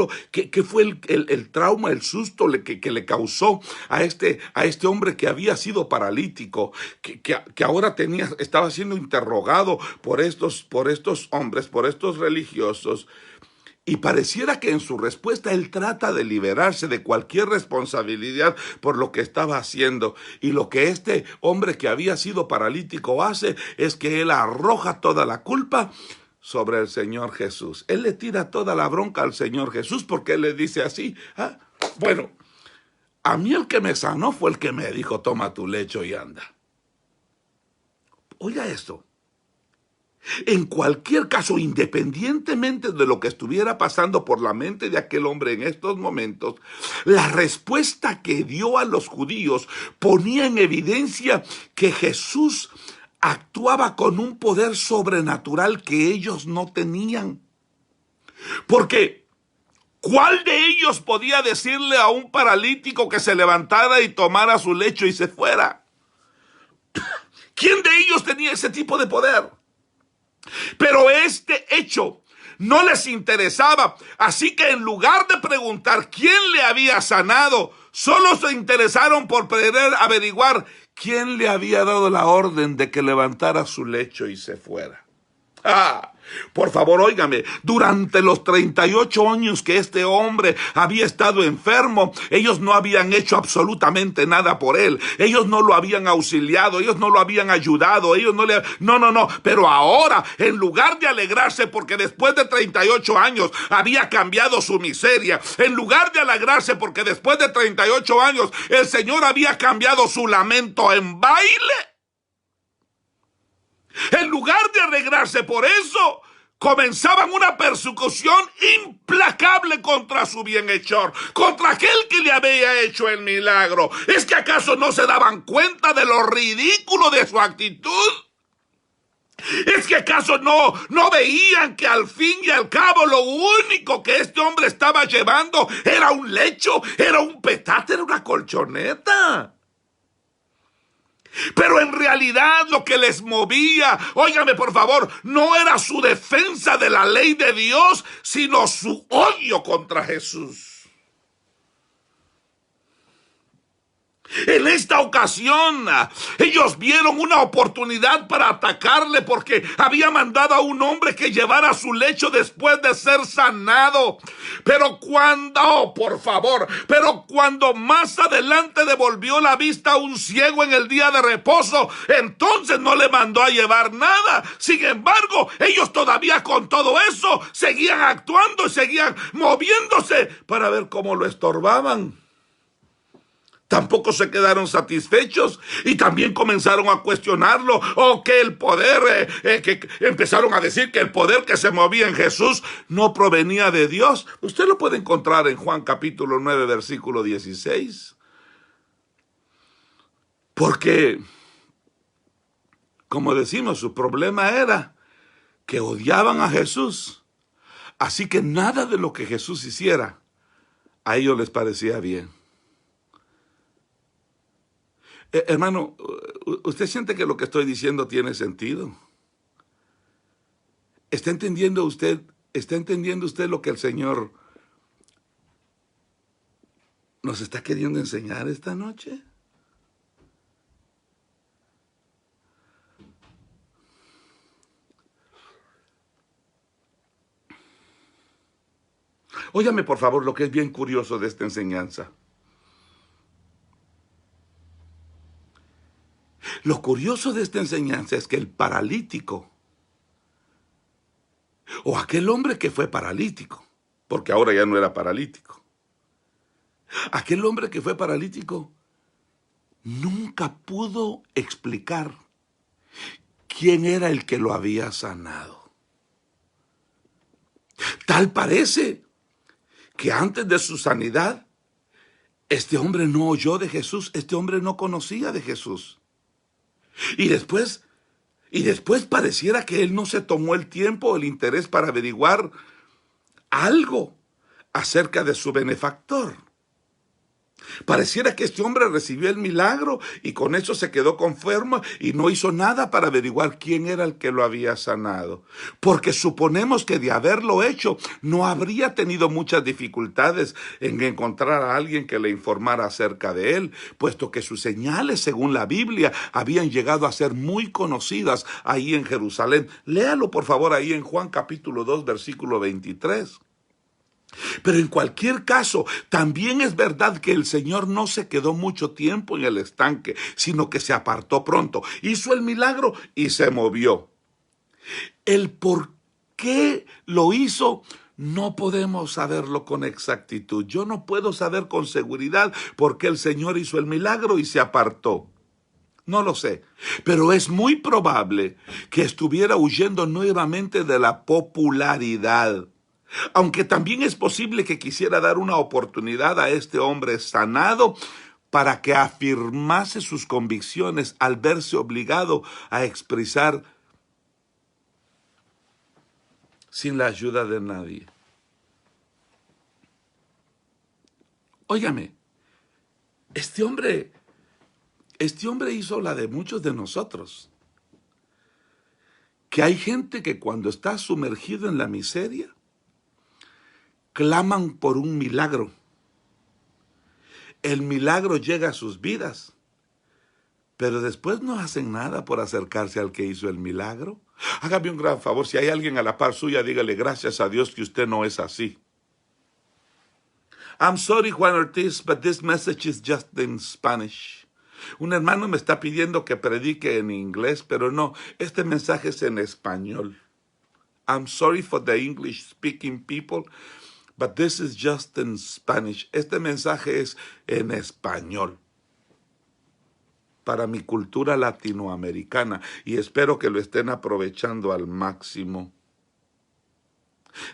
S1: el trauma, el susto que le causó a este hombre que había sido paralítico, que ahora estaba siendo interrogado por estos hombres, por estos religiosos. Y pareciera que en su respuesta él trata de liberarse de cualquier responsabilidad por lo que estaba haciendo. Y lo que este hombre que había sido paralítico hace es que él arroja toda la culpa sobre el Señor Jesús. Él le tira toda la bronca al Señor Jesús porque él le dice así, bueno, a mí el que me sanó fue el que me dijo, toma tu lecho y anda. Oiga esto. En cualquier caso, independientemente de lo que estuviera pasando por la mente de aquel hombre en estos momentos, la respuesta que dio a los judíos ponía en evidencia que Jesús actuaba con un poder sobrenatural que ellos no tenían. Porque, ¿cuál de ellos podía decirle a un paralítico que se levantara y tomara su lecho y se fuera? ¿Quién de ellos tenía ese tipo de poder? Pero este hecho no les interesaba, así que en lugar de preguntar quién le había sanado, solo se interesaron por querer averiguar quién le había dado la orden de que levantara su lecho y se fuera. Por favor, óigame, durante los 38 años que este hombre había estado enfermo, ellos no habían hecho absolutamente nada por él. Ellos no lo habían auxiliado, ellos no lo habían ayudado, No, pero ahora, en lugar de alegrarse porque después de 38 años había cambiado su miseria, en lugar de alegrarse porque después de 38 años el Señor había cambiado su lamento en baile, en lugar de alegrarse por eso, comenzaban una persecución implacable contra su bienhechor, contra aquel que le había hecho el milagro. ¿Es que acaso no se daban cuenta de lo ridículo de su actitud? ¿Es que acaso no veían que al fin y al cabo lo único que este hombre estaba llevando era un lecho, era un petate, era una colchoneta? Pero en realidad lo que les movía, óigame por favor, no era su defensa de la ley de Dios, sino su odio contra Jesús. En esta ocasión, ellos vieron una oportunidad para atacarle porque había mandado a un hombre que llevara su lecho después de ser sanado. Pero cuando más adelante devolvió la vista a un ciego en el día de reposo, entonces no le mandó a llevar nada. Sin embargo, ellos todavía con todo eso seguían actuando y seguían moviéndose para ver cómo lo estorbaban. Tampoco se quedaron satisfechos y también comenzaron a cuestionarlo, que el poder, que empezaron a decir que el poder que se movía en Jesús no provenía de Dios. Usted lo puede encontrar en Juan capítulo 9, versículo 16. Porque, como decimos, su problema era que odiaban a Jesús. Así que nada de lo que Jesús hiciera a ellos les parecía bien. Hermano, ¿usted siente que lo que estoy diciendo tiene sentido? ¿Está entendiendo usted lo que el Señor nos está queriendo enseñar esta noche? Óyame por favor lo que es bien curioso de esta enseñanza. Lo curioso de esta enseñanza es que el paralítico, o aquel hombre que fue paralítico, porque ahora ya no era paralítico, aquel hombre que fue paralítico nunca pudo explicar quién era el que lo había sanado. Tal parece que antes de su sanidad, este hombre no oyó de Jesús, este hombre no conocía de Jesús. Y después pareciera que él no se tomó el tiempo, el interés para averiguar algo acerca de su benefactor. Pareciera que este hombre recibió el milagro y con eso se quedó conforme y no hizo nada para averiguar quién era el que lo había sanado. Porque suponemos que de haberlo hecho no habría tenido muchas dificultades en encontrar a alguien que le informara acerca de él, puesto que sus señales, según la Biblia, habían llegado a ser muy conocidas ahí en Jerusalén. Léalo por favor ahí en Juan capítulo 2, versículo 23. Pero en cualquier caso, también es verdad que el Señor no se quedó mucho tiempo en el estanque, sino que se apartó pronto, hizo el milagro y se movió. El por qué lo hizo no podemos saberlo con exactitud. Yo no puedo saber con seguridad por qué el Señor hizo el milagro y se apartó. No lo sé, pero es muy probable que estuviera huyendo nuevamente de la popularidad. Aunque también es posible que quisiera dar una oportunidad a este hombre sanado para que afirmase sus convicciones al verse obligado a expresar sin la ayuda de nadie. Óigame, este hombre hizo la de muchos de nosotros. Que hay gente que cuando está sumergido en la miseria, claman por un milagro. El milagro llega a sus vidas, pero después no hacen nada por acercarse al que hizo el milagro. Hágame un gran favor, si hay alguien a la par suya, dígale gracias a Dios que usted no es así. I'm sorry, Juan Ortiz, but this message is just in Spanish. Un hermano me está pidiendo que predique en inglés, pero no, este mensaje es en español. I'm sorry for the English speaking people, but this is just in Spanish. Este mensaje es en español para mi cultura latinoamericana y espero que lo estén aprovechando al máximo.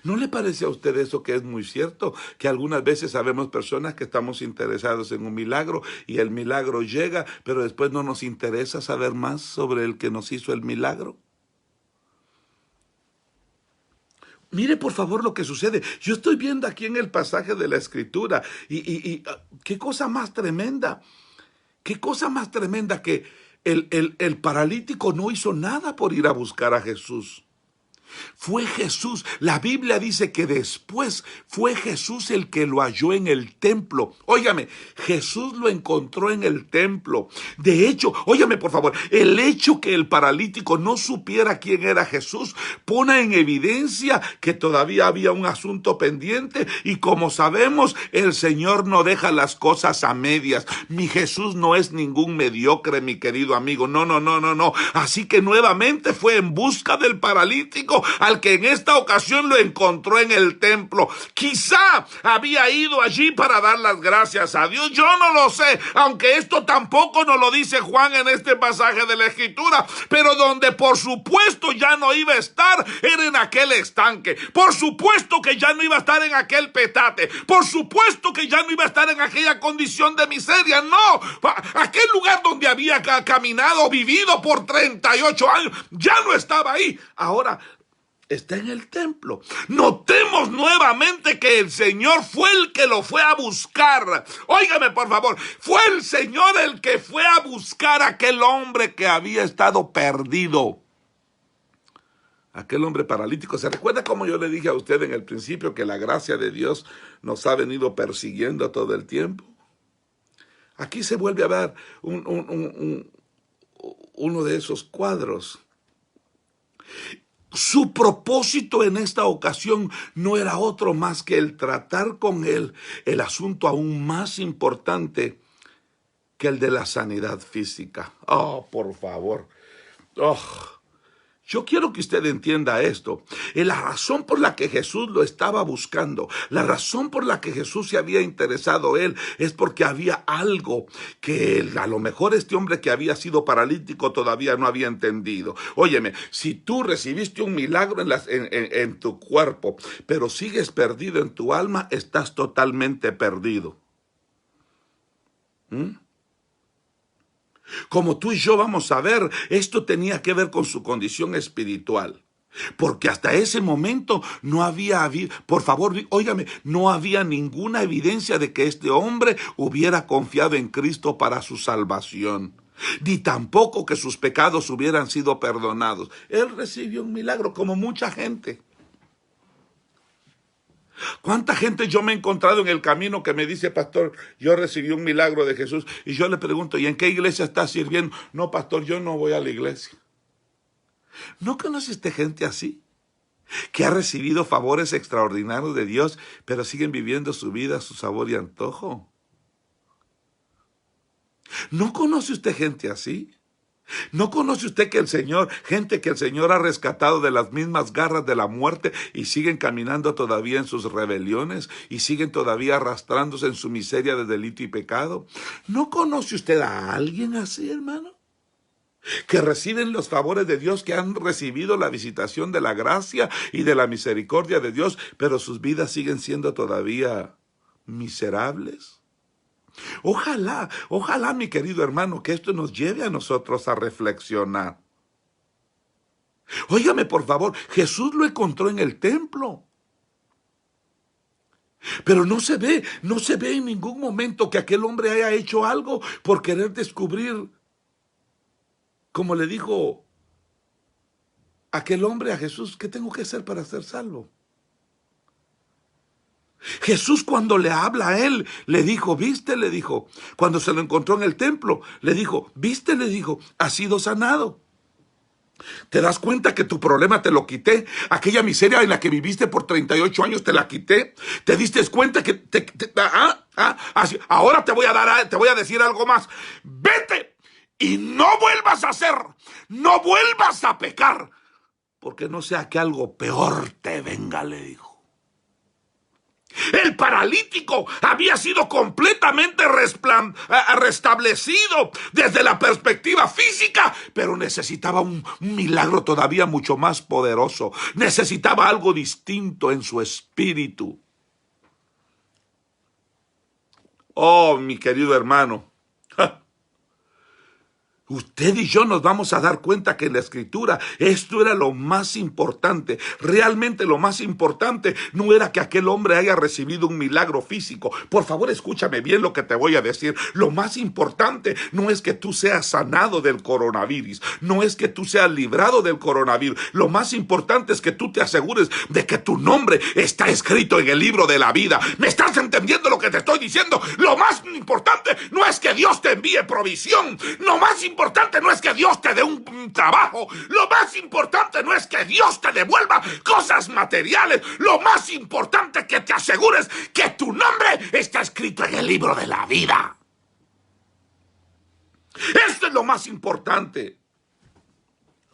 S1: ¿No le parece a usted eso que es muy cierto? Que algunas veces sabemos personas que estamos interesados en un milagro y el milagro llega, pero después no nos interesa saber más sobre el que nos hizo el milagro. Mire por favor lo que sucede. Yo estoy viendo aquí en el pasaje de la Escritura y qué cosa más tremenda. Qué cosa más tremenda que el paralítico no hizo nada por ir a buscar a Jesús. Fue Jesús. La Biblia dice que después fue Jesús el que lo halló en el templo. Óigame, Jesús lo encontró en el templo. De hecho, óigame por favor, el hecho que el paralítico no supiera quién era Jesús pone en evidencia que todavía había un asunto pendiente y como sabemos, el Señor no deja las cosas a medias. Mi Jesús no es ningún mediocre, mi querido amigo. No. Así que nuevamente fue en busca del paralítico al que en esta ocasión lo encontró en el templo. Quizá había ido allí para dar las gracias a Dios. Yo no lo sé, aunque esto tampoco nos lo dice Juan en este pasaje de la Escritura. Pero donde por supuesto ya no iba a estar era en aquel estanque. Por supuesto que ya no iba a estar en aquel petate. Por supuesto que ya no iba a estar en aquella condición de miseria. No, aquel lugar donde había caminado, vivido por 38 años, ya no estaba ahí. Ahora está en el templo. Notemos nuevamente que el Señor fue el que lo fue a buscar. Óigame por favor, fue el Señor el que fue a buscar a aquel hombre que había estado perdido. Aquel hombre paralítico. ¿Se recuerda como yo le dije a usted en el principio que la gracia de Dios nos ha venido persiguiendo todo el tiempo? Aquí se vuelve a ver uno de esos cuadros. Su propósito en esta ocasión no era otro más que el tratar con él el asunto aún más importante que el de la sanidad física. Oh, por favor. Oh, yo quiero que usted entienda esto. La razón por la que Jesús lo estaba buscando, la razón por la que Jesús se había interesado él, es porque había algo que a lo mejor este hombre que había sido paralítico todavía no había entendido. Óyeme, si tú recibiste un milagro en tu cuerpo, pero sigues perdido en tu alma, estás totalmente perdido. Como tú y yo vamos a ver, esto tenía que ver con su condición espiritual. Porque hasta ese momento no había, por favor, óigame, no había ninguna evidencia de que este hombre hubiera confiado en Cristo para su salvación. Ni tampoco que sus pecados hubieran sido perdonados. Él recibió un milagro como mucha gente. ¿Cuánta gente yo me he encontrado en el camino que me dice, pastor, yo recibí un milagro de Jesús? Y yo le pregunto, ¿y en qué iglesia estás sirviendo? No, pastor, yo no voy a la iglesia. ¿No conoce usted gente así? Que ha recibido favores extraordinarios de Dios, pero siguen viviendo su vida a su sabor y antojo. ¿No conoce usted gente así? ¿No conoce usted que gente que el Señor ha rescatado de las mismas garras de la muerte y siguen caminando todavía en sus rebeliones y siguen todavía arrastrándose en su miseria de delito y pecado? ¿No conoce usted a alguien así, hermano? Que reciben los favores de Dios, que han recibido la visitación de la gracia y de la misericordia de Dios, pero sus vidas siguen siendo todavía miserables. Ojalá, mi querido hermano, que esto nos lleve a nosotros a reflexionar. Óigame, por favor, Jesús lo encontró en el templo. Pero no se ve en ningún momento que aquel hombre haya hecho algo por querer descubrir, como le dijo aquel hombre a Jesús, ¿qué tengo que hacer para ser salvo? Jesús, cuando le habla a él, le dijo, ¿viste? Le dijo, cuando se lo encontró en el templo, le dijo, ¿viste? Le dijo, has sido sanado. ¿Te das cuenta que tu problema te lo quité? Aquella miseria en la que viviste por 38 años te la quité. ¿Te diste cuenta que ahora te voy a decir algo más? Vete y no vuelvas a hacer, no vuelvas a pecar, porque no sea que algo peor te venga, le dijo. El paralítico había sido completamente restablecido desde la perspectiva física, pero necesitaba un milagro todavía mucho más poderoso. Necesitaba algo distinto en su espíritu. Oh, mi querido hermano, usted y yo nos vamos a dar cuenta que en la Escritura esto era lo más importante. Realmente lo más importante no era que aquel hombre haya recibido un milagro físico. Por favor, escúchame bien lo que te voy a decir. Lo más importante no es que tú seas sanado del coronavirus. No es que tú seas librado del coronavirus. Lo más importante es que tú te asegures de que tu nombre está escrito en el libro de la vida. ¿Me estás entendiendo lo que te estoy diciendo? Lo más importante no es que Dios te envíe provisión. Lo más importante no es que Dios te dé un trabajo. Lo más importante no es que Dios te devuelva cosas materiales. Lo más importante es que te asegures que tu nombre está escrito en el libro de la vida. Esto es lo más importante.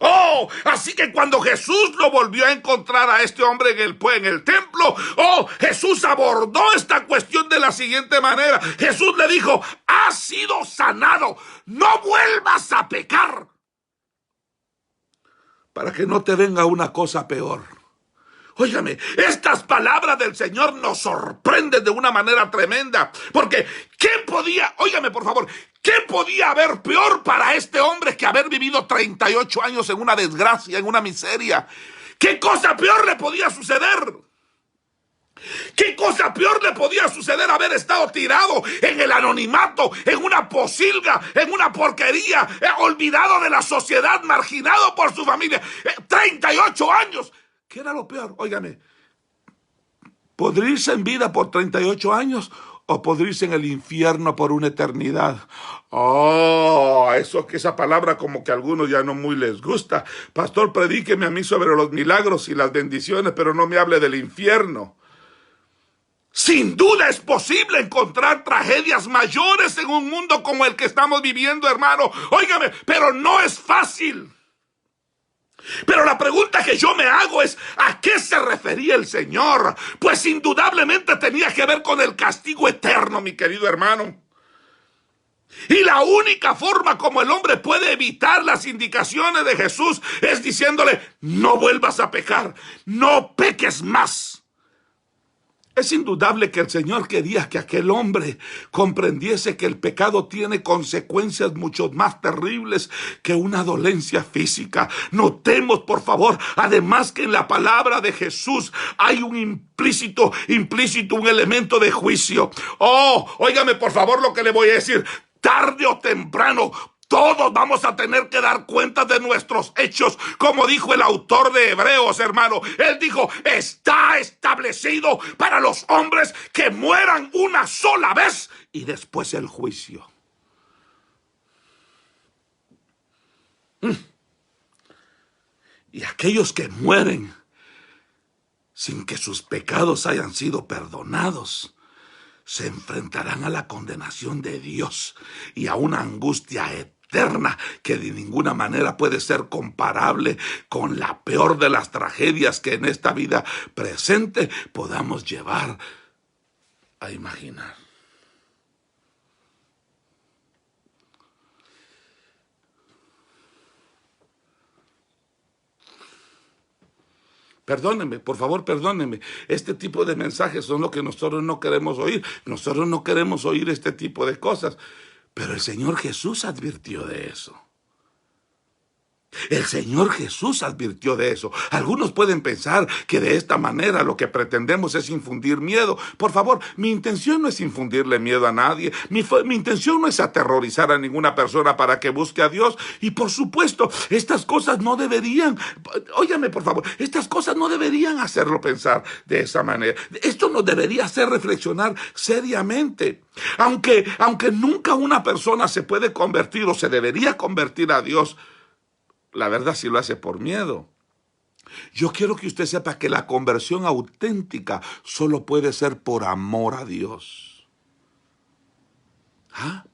S1: Oh, así que cuando Jesús lo volvió a encontrar a este hombre en el templo, Jesús abordó esta cuestión de la siguiente manera. Jesús le dijo, has sido sanado, no vuelvas a pecar, para que no te venga una cosa peor. Óigame, estas palabras del Señor nos sorprenden de una manera tremenda, porque óigame por favor, ¿qué podía haber peor para este hombre que haber vivido 38 años en una desgracia, en una miseria? ¿Qué cosa peor le podía suceder? ¿Qué cosa peor le podía suceder haber estado tirado en el anonimato, en una posilga, en una porquería, olvidado de la sociedad, marginado por su familia? 38 años. ¿Qué era lo peor? Óigame, ¿podría irse en vida por 38 años o pudrirse en el infierno por una eternidad. Oh, eso que esa palabra como que a algunos ya no muy les gusta. Pastor, predíqueme a mí sobre los milagros y las bendiciones, pero no me hable del infierno. Sin duda es posible encontrar tragedias mayores en un mundo como el que estamos viviendo, hermano. Óigame, pero no es fácil. Pero la pregunta que yo me hago es, ¿a qué se refería el Señor? Pues indudablemente tenía que ver con el castigo eterno, mi querido hermano. Y la única forma como el hombre puede evitar las indicaciones de Jesús es diciéndole, no vuelvas a pecar, no peques más. Es indudable que el Señor quería que aquel hombre comprendiese que el pecado tiene consecuencias mucho más terribles que una dolencia física. Notemos, por favor, además que en la palabra de Jesús hay un implícito, un elemento de juicio. Oh, óigame por favor lo que le voy a decir. Tarde o temprano, todos vamos a tener que dar cuenta de nuestros hechos, como dijo el autor de Hebreos, hermano. Él dijo, está establecido para los hombres que mueran una sola vez y después el juicio. Y aquellos que mueren sin que sus pecados hayan sido perdonados, se enfrentarán a la condenación de Dios y a una angustia eterna que de ninguna manera puede ser comparable con la peor de las tragedias que en esta vida presente podamos llevar a imaginar. Perdónenme, por favor, perdónenme. Este tipo de mensajes son lo que nosotros no queremos oír. Nosotros no queremos oír este tipo de cosas. Pero el Señor Jesús advirtió de eso. El Señor Jesús advirtió de eso. Algunos pueden pensar que de esta manera lo que pretendemos es infundir miedo. Por favor, mi intención no es infundirle miedo a nadie. Mi intención no es aterrorizar a ninguna persona para que busque a Dios. Y por supuesto, estas cosas no deberían, óigame por favor, estas cosas no deberían hacerlo pensar de esa manera. Esto nos debería hacer reflexionar seriamente. Aunque nunca una persona se puede convertir o se debería convertir a Dios, la verdad sí lo hace por miedo. Yo quiero que usted sepa que la conversión auténtica solo puede ser por amor a Dios. ¿Ah?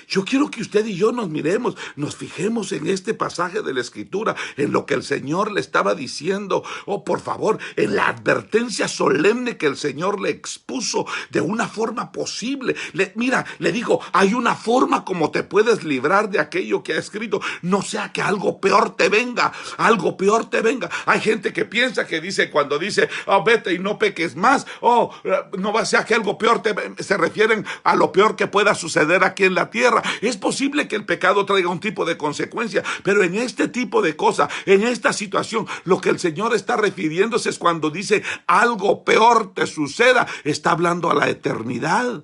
S1: Yo quiero que usted y yo nos miremos, nos fijemos en este pasaje de la Escritura, en lo que el Señor le estaba diciendo. Oh, por favor, en la advertencia solemne que el Señor le expuso de una forma posible. Mira, le dijo, hay una forma como te puedes librar de aquello que ha escrito. No sea que algo peor te venga, algo peor te venga. Hay gente que piensa que dice, cuando dice, oh, vete y no peques más, oh, no va a ser que algo peor se refieren a lo peor que pueda suceder aquí en la tierra. Es posible que el pecado traiga un tipo de consecuencia, pero en este tipo de cosas, en esta situación, lo que el Señor está refiriéndose es cuando dice algo peor te suceda, está hablando a la eternidad.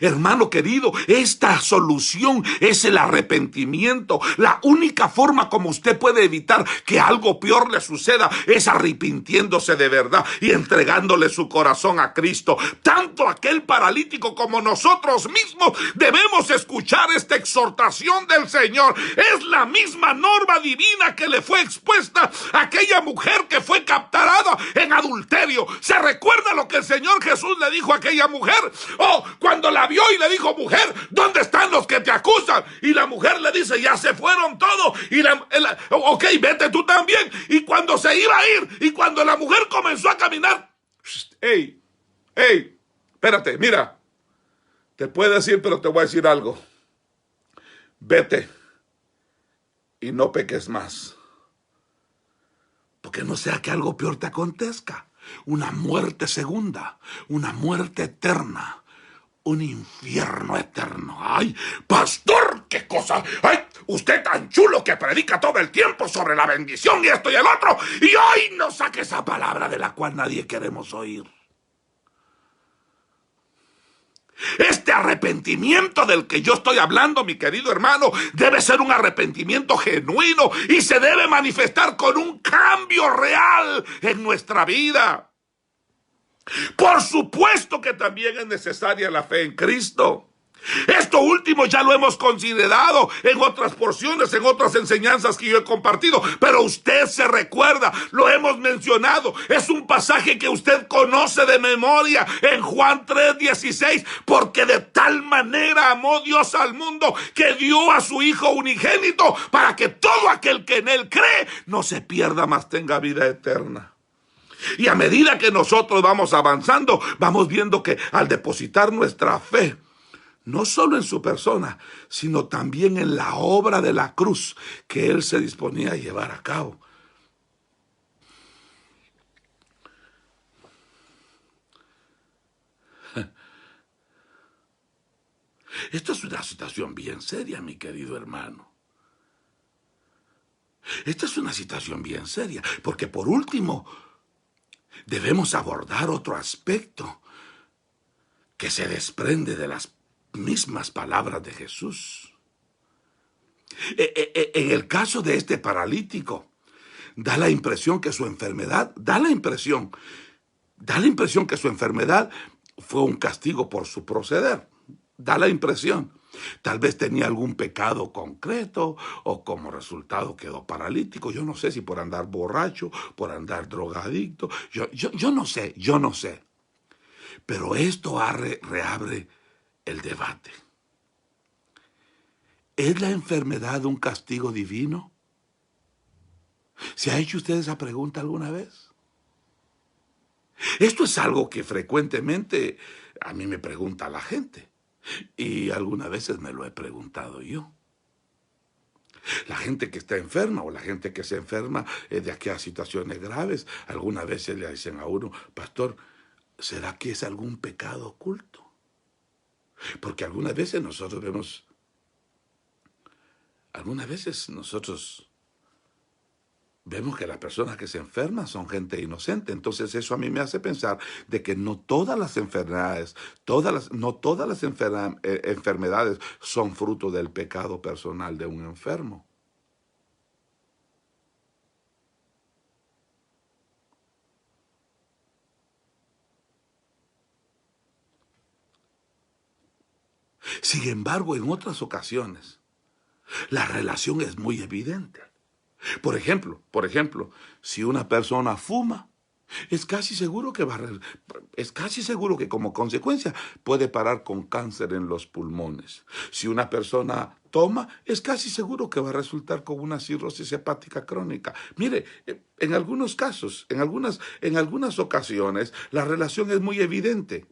S1: Hermano querido, esta solución es el arrepentimiento. La única forma como usted puede evitar que algo peor le suceda es arrepintiéndose de verdad y entregándole su corazón a Cristo. Tanto aquel paralítico como nosotros mismos debemos escuchar esta exhortación del Señor. Es la misma norma divina que le fue expuesta a aquella mujer que fue capturada en adulterio. ¿Se recuerda lo que el Señor Jesús le dijo a aquella mujer? Oh, cuando la vio y le dijo, mujer, ¿dónde están los que te acusan? Y la mujer le dice, ya se fueron todos. Y ok, vete tú también. Y cuando se iba a ir, y cuando la mujer comenzó a caminar, hey, espérate, mira, te puedo decir, pero te voy a decir algo. Vete y no peques más. Porque no sea que algo peor te acontezca. Una muerte segunda, una muerte eterna. Un infierno eterno. ¡Ay, pastor! ¡Qué cosa! ¡Ay, usted tan chulo que predica todo el tiempo sobre la bendición y esto y el otro! Y hoy nos saque esa palabra de la cual nadie queremos oír. Este arrepentimiento del que yo estoy hablando, mi querido hermano, debe ser un arrepentimiento genuino y se debe manifestar con un cambio real en nuestra vida. Por supuesto que también es necesaria la fe en Cristo. Esto último ya lo hemos considerado en otras porciones, en otras enseñanzas que yo he compartido, pero usted se recuerda, lo hemos mencionado, es un pasaje que usted conoce de memoria en Juan 3:16, porque de tal manera amó Dios al mundo que dio a su Hijo unigénito para que todo aquel que en él cree no se pierda, mas tenga vida eterna. Y a medida que nosotros vamos avanzando, vamos viendo que al depositar nuestra fe, no solo en su persona, sino también en la obra de la cruz que Él se disponía a llevar a cabo. Esto es una situación bien seria, mi querido hermano. Esta es una situación bien seria, porque por último, debemos abordar otro aspecto que se desprende de las mismas palabras de Jesús. En el caso de este paralítico, da la impresión que su enfermedad que su enfermedad fue un castigo por su proceder. Da la impresión. Tal vez tenía algún pecado concreto o como resultado quedó paralítico. Yo no sé si por andar borracho, por andar drogadicto. Yo no sé. Pero esto reabre el debate. ¿Es la enfermedad un castigo divino? ¿Se ha hecho usted esa pregunta alguna vez? Esto es algo que frecuentemente a mí me pregunta la gente. Y algunas veces me lo he preguntado yo. La gente que está enferma o la gente que se enferma de aquellas situaciones graves, algunas veces le dicen a uno, pastor, ¿será que es algún pecado oculto? Porque algunas veces nosotros vemos que las personas que se enferman son gente inocente. Entonces eso a mí me hace pensar de que no todas las enfermedades, enfermedades son fruto del pecado personal de un enfermo. Sin embargo, en otras ocasiones, la relación es muy evidente. Por ejemplo, si una persona fuma, es casi seguro que como consecuencia puede parar con cáncer en los pulmones. Si una persona toma, es casi seguro que va a resultar con una cirrosis hepática crónica. Mire, en algunos casos, en algunas ocasiones, la relación es muy evidente.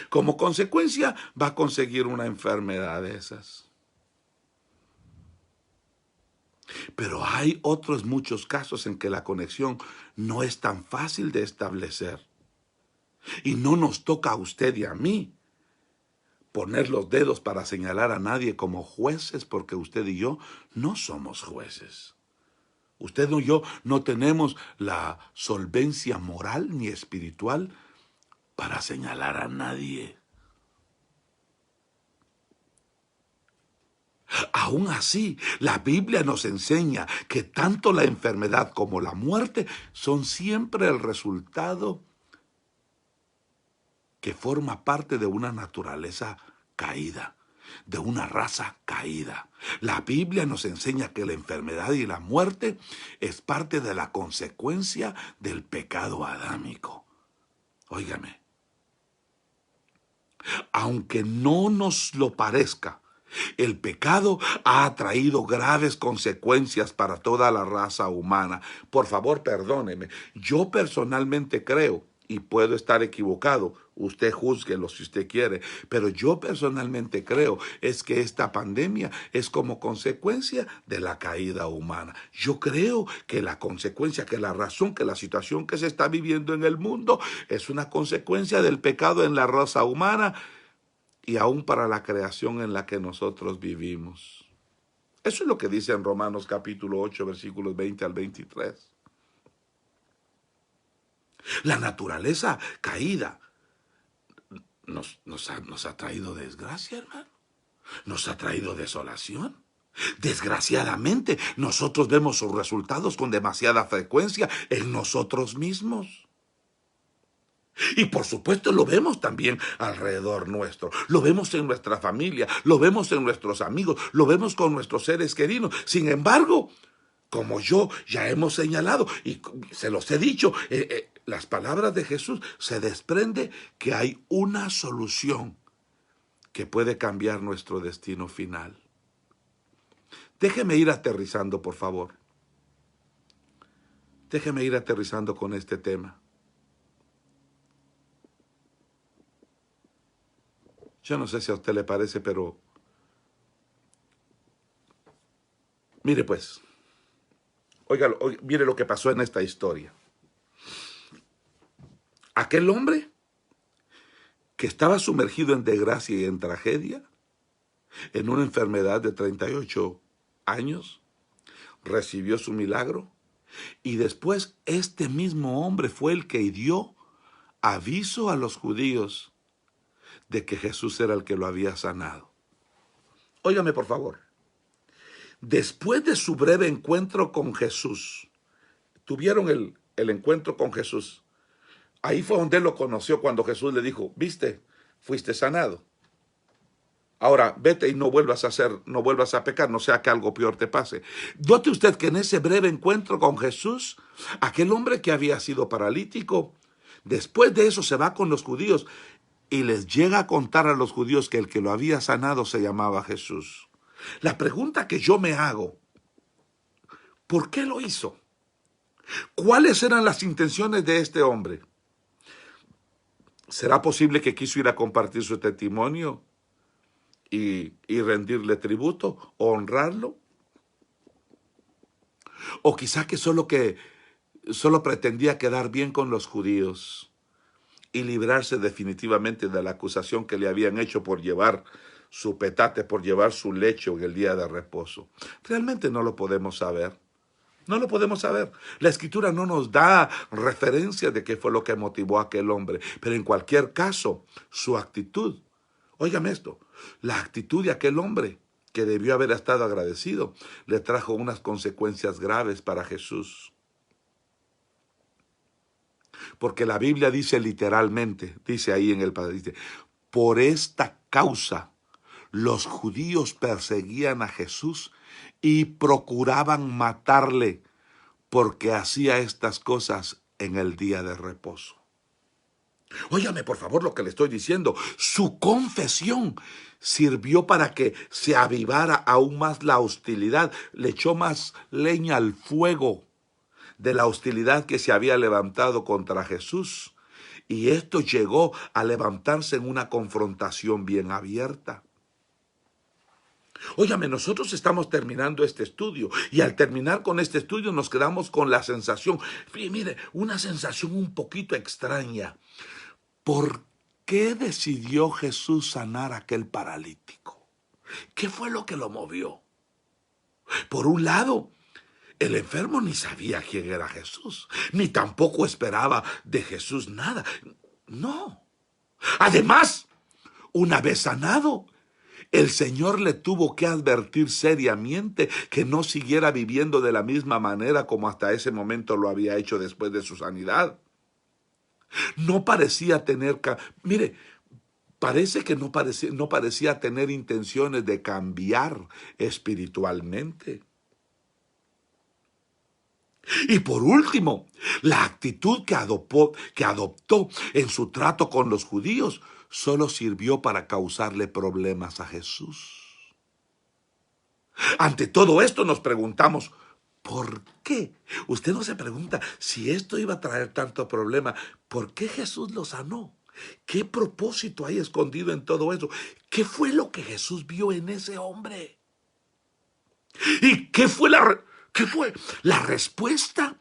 S1: Como consecuencia, va a conseguir una enfermedad de esas. Pero hay otros muchos casos en que la conexión no es tan fácil de establecer. Y no nos toca a usted y a mí poner los dedos para señalar a nadie como jueces, porque usted y yo no somos jueces. Usted y yo no tenemos la solvencia moral ni espiritual para señalar a nadie. Aún así, la Biblia nos enseña que tanto la enfermedad como la muerte son siempre el resultado que forma parte de una naturaleza caída, de una raza caída. La Biblia nos enseña que la enfermedad y la muerte es parte de la consecuencia del pecado adámico. Óigame, aunque no nos lo parezca, el pecado ha traído graves consecuencias para toda la raza humana. Por favor, perdóneme. Yo personalmente creo, y puedo estar equivocado, usted júzguelo si usted quiere, pero yo personalmente creo es que esta pandemia es como consecuencia de la caída humana. Yo creo que la consecuencia, que la razón, que la situación que se está viviendo en el mundo es una consecuencia del pecado en la raza humana, y aún para la creación en la que nosotros vivimos. Eso es lo que dice en Romanos capítulo 8, versículos 20 al 23. La naturaleza caída nos ha traído desgracia, hermano. Nos ha traído desolación. Desgraciadamente, nosotros vemos sus resultados con demasiada frecuencia en nosotros mismos. Y por supuesto lo vemos también alrededor nuestro, lo vemos en nuestra familia, lo vemos en nuestros amigos, lo vemos con nuestros seres queridos. Sin embargo, como yo ya hemos señalado y se los he dicho, las palabras de Jesús, se desprende que hay una solución que puede cambiar nuestro destino final. Déjeme ir aterrizando, por favor. Déjeme ir aterrizando con este tema. Yo no sé si a usted le parece, pero mire pues, oiga, mire lo que pasó en esta historia. Aquel hombre que estaba sumergido en desgracia y en tragedia, en una enfermedad de 38 años, recibió su milagro y después este mismo hombre fue el que dio aviso a los judíos de que Jesús era el que lo había sanado. Óigame por favor, después de su breve encuentro con Jesús, tuvieron el encuentro con Jesús. Ahí fue donde él lo conoció cuando Jesús le dijo, viste, fuiste sanado. Ahora, vete y no vuelvas a pecar, no sea que algo peor te pase. Note usted que en ese breve encuentro con Jesús, aquel hombre que había sido paralítico, después de eso se va con los judíos y les llega a contar a los judíos que el que lo había sanado se llamaba Jesús. La pregunta que yo me hago, ¿por qué lo hizo? ¿Cuáles eran las intenciones de este hombre? ¿Será posible que quiso ir a compartir su testimonio y rendirle tributo o honrarlo? ¿O quizá que solo pretendía quedar bien con los judíos y librarse definitivamente de la acusación que le habían hecho por llevar su petate, por llevar su lecho en el día de reposo? Realmente no lo podemos saber. No lo podemos saber. La Escritura no nos da referencia de qué fue lo que motivó a aquel hombre. Pero en cualquier caso, su actitud, óigame esto, la actitud de aquel hombre que debió haber estado agradecido, le trajo unas consecuencias graves para Jesús. Porque la Biblia dice literalmente, dice ahí en el Padre, dice, por esta causa los judíos perseguían a Jesús y procuraban matarle porque hacía estas cosas en el día de reposo. Óigame por favor lo que le estoy diciendo. Su confesión sirvió para que se avivara aún más la hostilidad. Le echó más leña al fuego de la hostilidad que se había levantado contra Jesús. Y esto llegó a levantarse en una confrontación bien abierta. Óigame, nosotros estamos terminando este estudio y al terminar con este estudio nos quedamos con la sensación, mire, una sensación un poquito extraña. ¿Por qué decidió Jesús sanar a aquel paralítico? ¿Qué fue lo que lo movió? Por un lado, el enfermo ni sabía quién era Jesús, ni tampoco esperaba de Jesús nada. No. Además, una vez sanado, el Señor le tuvo que advertir seriamente que no siguiera viviendo de la misma manera como hasta ese momento lo había hecho después de su sanidad. No parecía tener, mire, parece que no parecía tener intenciones de cambiar espiritualmente. Y por último, la actitud que adoptó en su trato con los judíos solo sirvió para causarle problemas a Jesús. Ante todo esto nos preguntamos, ¿por qué? Usted no se pregunta si esto iba a traer tanto problema. ¿Por qué Jesús lo sanó? ¿Qué propósito hay escondido en todo eso? ¿Qué fue lo que Jesús vio en ese hombre? ¿Y qué fue la respuesta?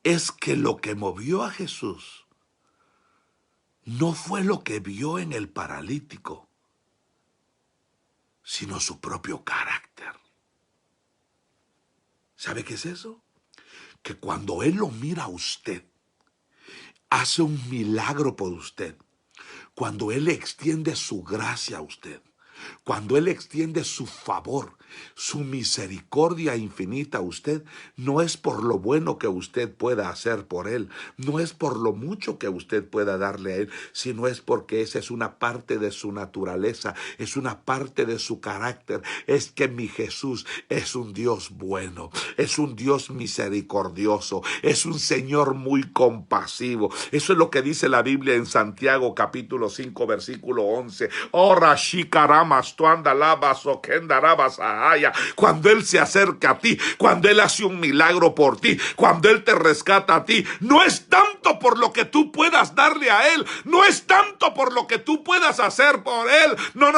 S1: Es que lo que movió a Jesús no fue lo que vio en el paralítico, sino su propio carácter. ¿Sabe qué es eso? Que cuando Él lo mira a usted, hace un milagro por usted. Cuando Él extiende su gracia a usted, Cuando Él extiende su favor, su misericordia infinita a usted, no es por lo bueno que usted pueda hacer por Él, no es por lo mucho que usted pueda darle a Él, sino es porque esa es una parte de su naturaleza, es una parte de su carácter. Es que mi Jesús es un Dios bueno, es un Dios misericordioso, es un Señor muy compasivo. Eso es lo que dice la Biblia en Santiago capítulo 5 versículo 11. Cuando Él se acerca a ti, cuando Él hace un milagro por ti, cuando Él te rescata a ti, no es tanto por lo que tú puedas darle a Él, no es tanto por lo que tú puedas hacer por Él, no,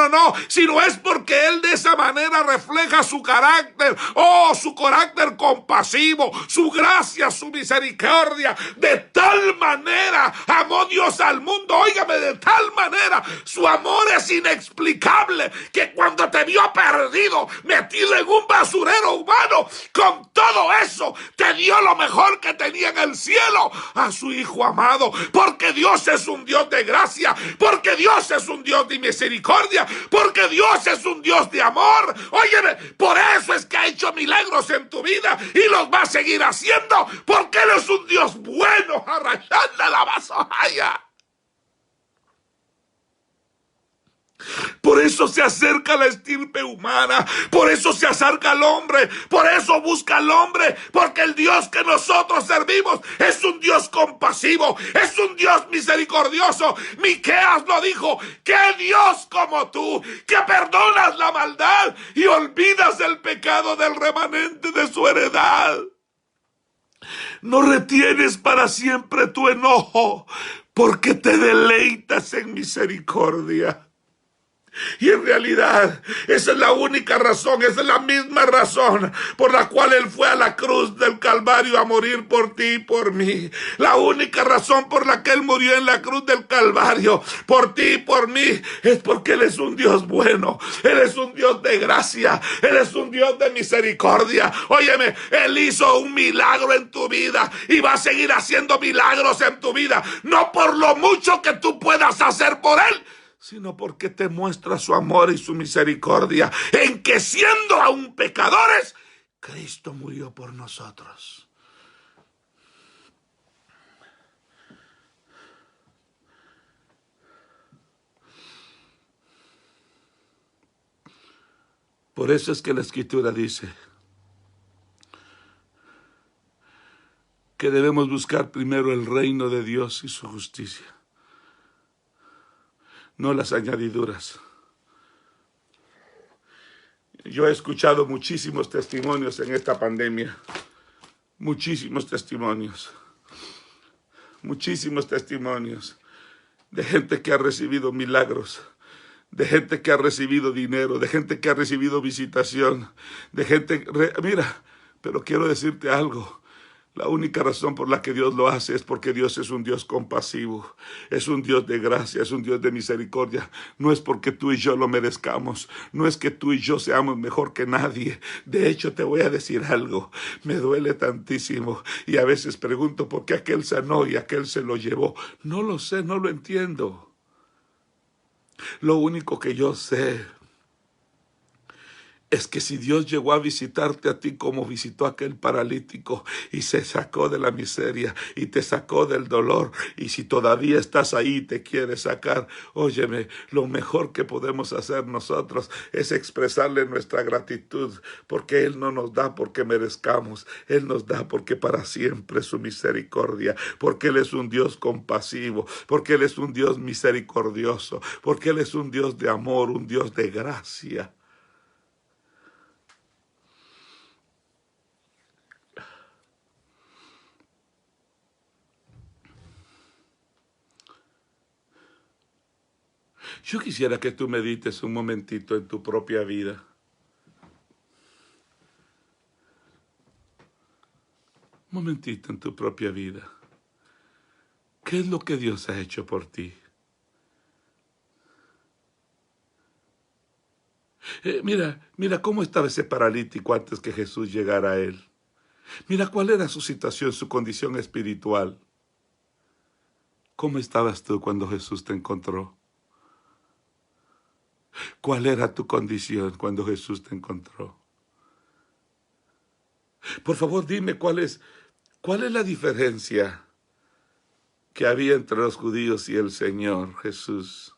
S1: sino es porque Él de esa manera refleja su carácter, su carácter compasivo, su gracia, su misericordia. De tal manera amó Dios al mundo, óigame, de tal manera su amor es inexplicable, que cuando te vio perdido, metido en un basurero humano, con todo eso te dio lo mejor que tenía en el cielo, a su Hijo amado. Porque Dios es un Dios de gracia, porque Dios es un Dios de misericordia, porque Dios es un Dios de amor. Óyeme, por eso es que ha hecho milagros en tu vida y los va a seguir haciendo, porque Él es un Dios bueno. Arrayanda la vasohaya. Por eso se acerca la estirpe humana, por eso se acerca al hombre, por eso busca al hombre, porque el Dios que nosotros servimos es un Dios compasivo, es un Dios misericordioso. Miqueas lo dijo: ¿qué Dios como tú, que perdonas la maldad y olvidas el pecado del remanente de su heredad? No retienes para siempre tu enojo, porque te deleitas en misericordia. Y en realidad esa es la única razón, esa es la misma razón por la cual Él fue a la cruz del Calvario a morir por ti y por mí. La única razón por la que Él murió en la cruz del Calvario por ti y por mí es porque Él es un Dios bueno, Él es un Dios de gracia, Él es un Dios de misericordia. Óyeme, Él hizo un milagro en tu vida y va a seguir haciendo milagros en tu vida, no por lo mucho que tú puedas hacer por Él, sino porque te muestra su amor y su misericordia, en que siendo aún pecadores, Cristo murió por nosotros. Por eso es que la Escritura dice que debemos buscar primero el reino de Dios y su justicia, no las añadiduras. Yo he escuchado muchísimos testimonios en esta pandemia, muchísimos testimonios de gente que ha recibido milagros, de gente que ha recibido dinero, de gente que ha recibido visitación, de gente... Mira, pero quiero decirte algo. La única razón por la que Dios lo hace es porque Dios es un Dios compasivo, es un Dios de gracia, es un Dios de misericordia. No es porque tú y yo lo merezcamos, no es que tú y yo seamos mejor que nadie. De hecho, te voy a decir algo, me duele tantísimo y a veces pregunto por qué aquel sanó y aquel se lo llevó. No lo sé, no lo entiendo. Lo único que yo sé es que si Dios llegó a visitarte a ti como visitó a aquel paralítico y se sacó de la miseria y te sacó del dolor, y si todavía estás ahí y te quiere sacar, óyeme, lo mejor que podemos hacer nosotros es expresarle nuestra gratitud, porque Él no nos da porque merezcamos, Él nos da porque para siempre es su misericordia, porque Él es un Dios compasivo, porque Él es un Dios misericordioso, porque Él es un Dios de amor, un Dios de gracia. Yo quisiera que tú medites un momentito en tu propia vida. Un momentito en tu propia vida. ¿Qué es lo que Dios ha hecho por ti? Mira cómo estaba ese paralítico antes que Jesús llegara a él. Mira cuál era su situación, su condición espiritual. ¿Cómo estabas tú cuando Jesús te encontró? ¿Cuál era tu condición cuando Jesús te encontró? Por favor, dime cuál es la diferencia que había entre los judíos y el Señor Jesús.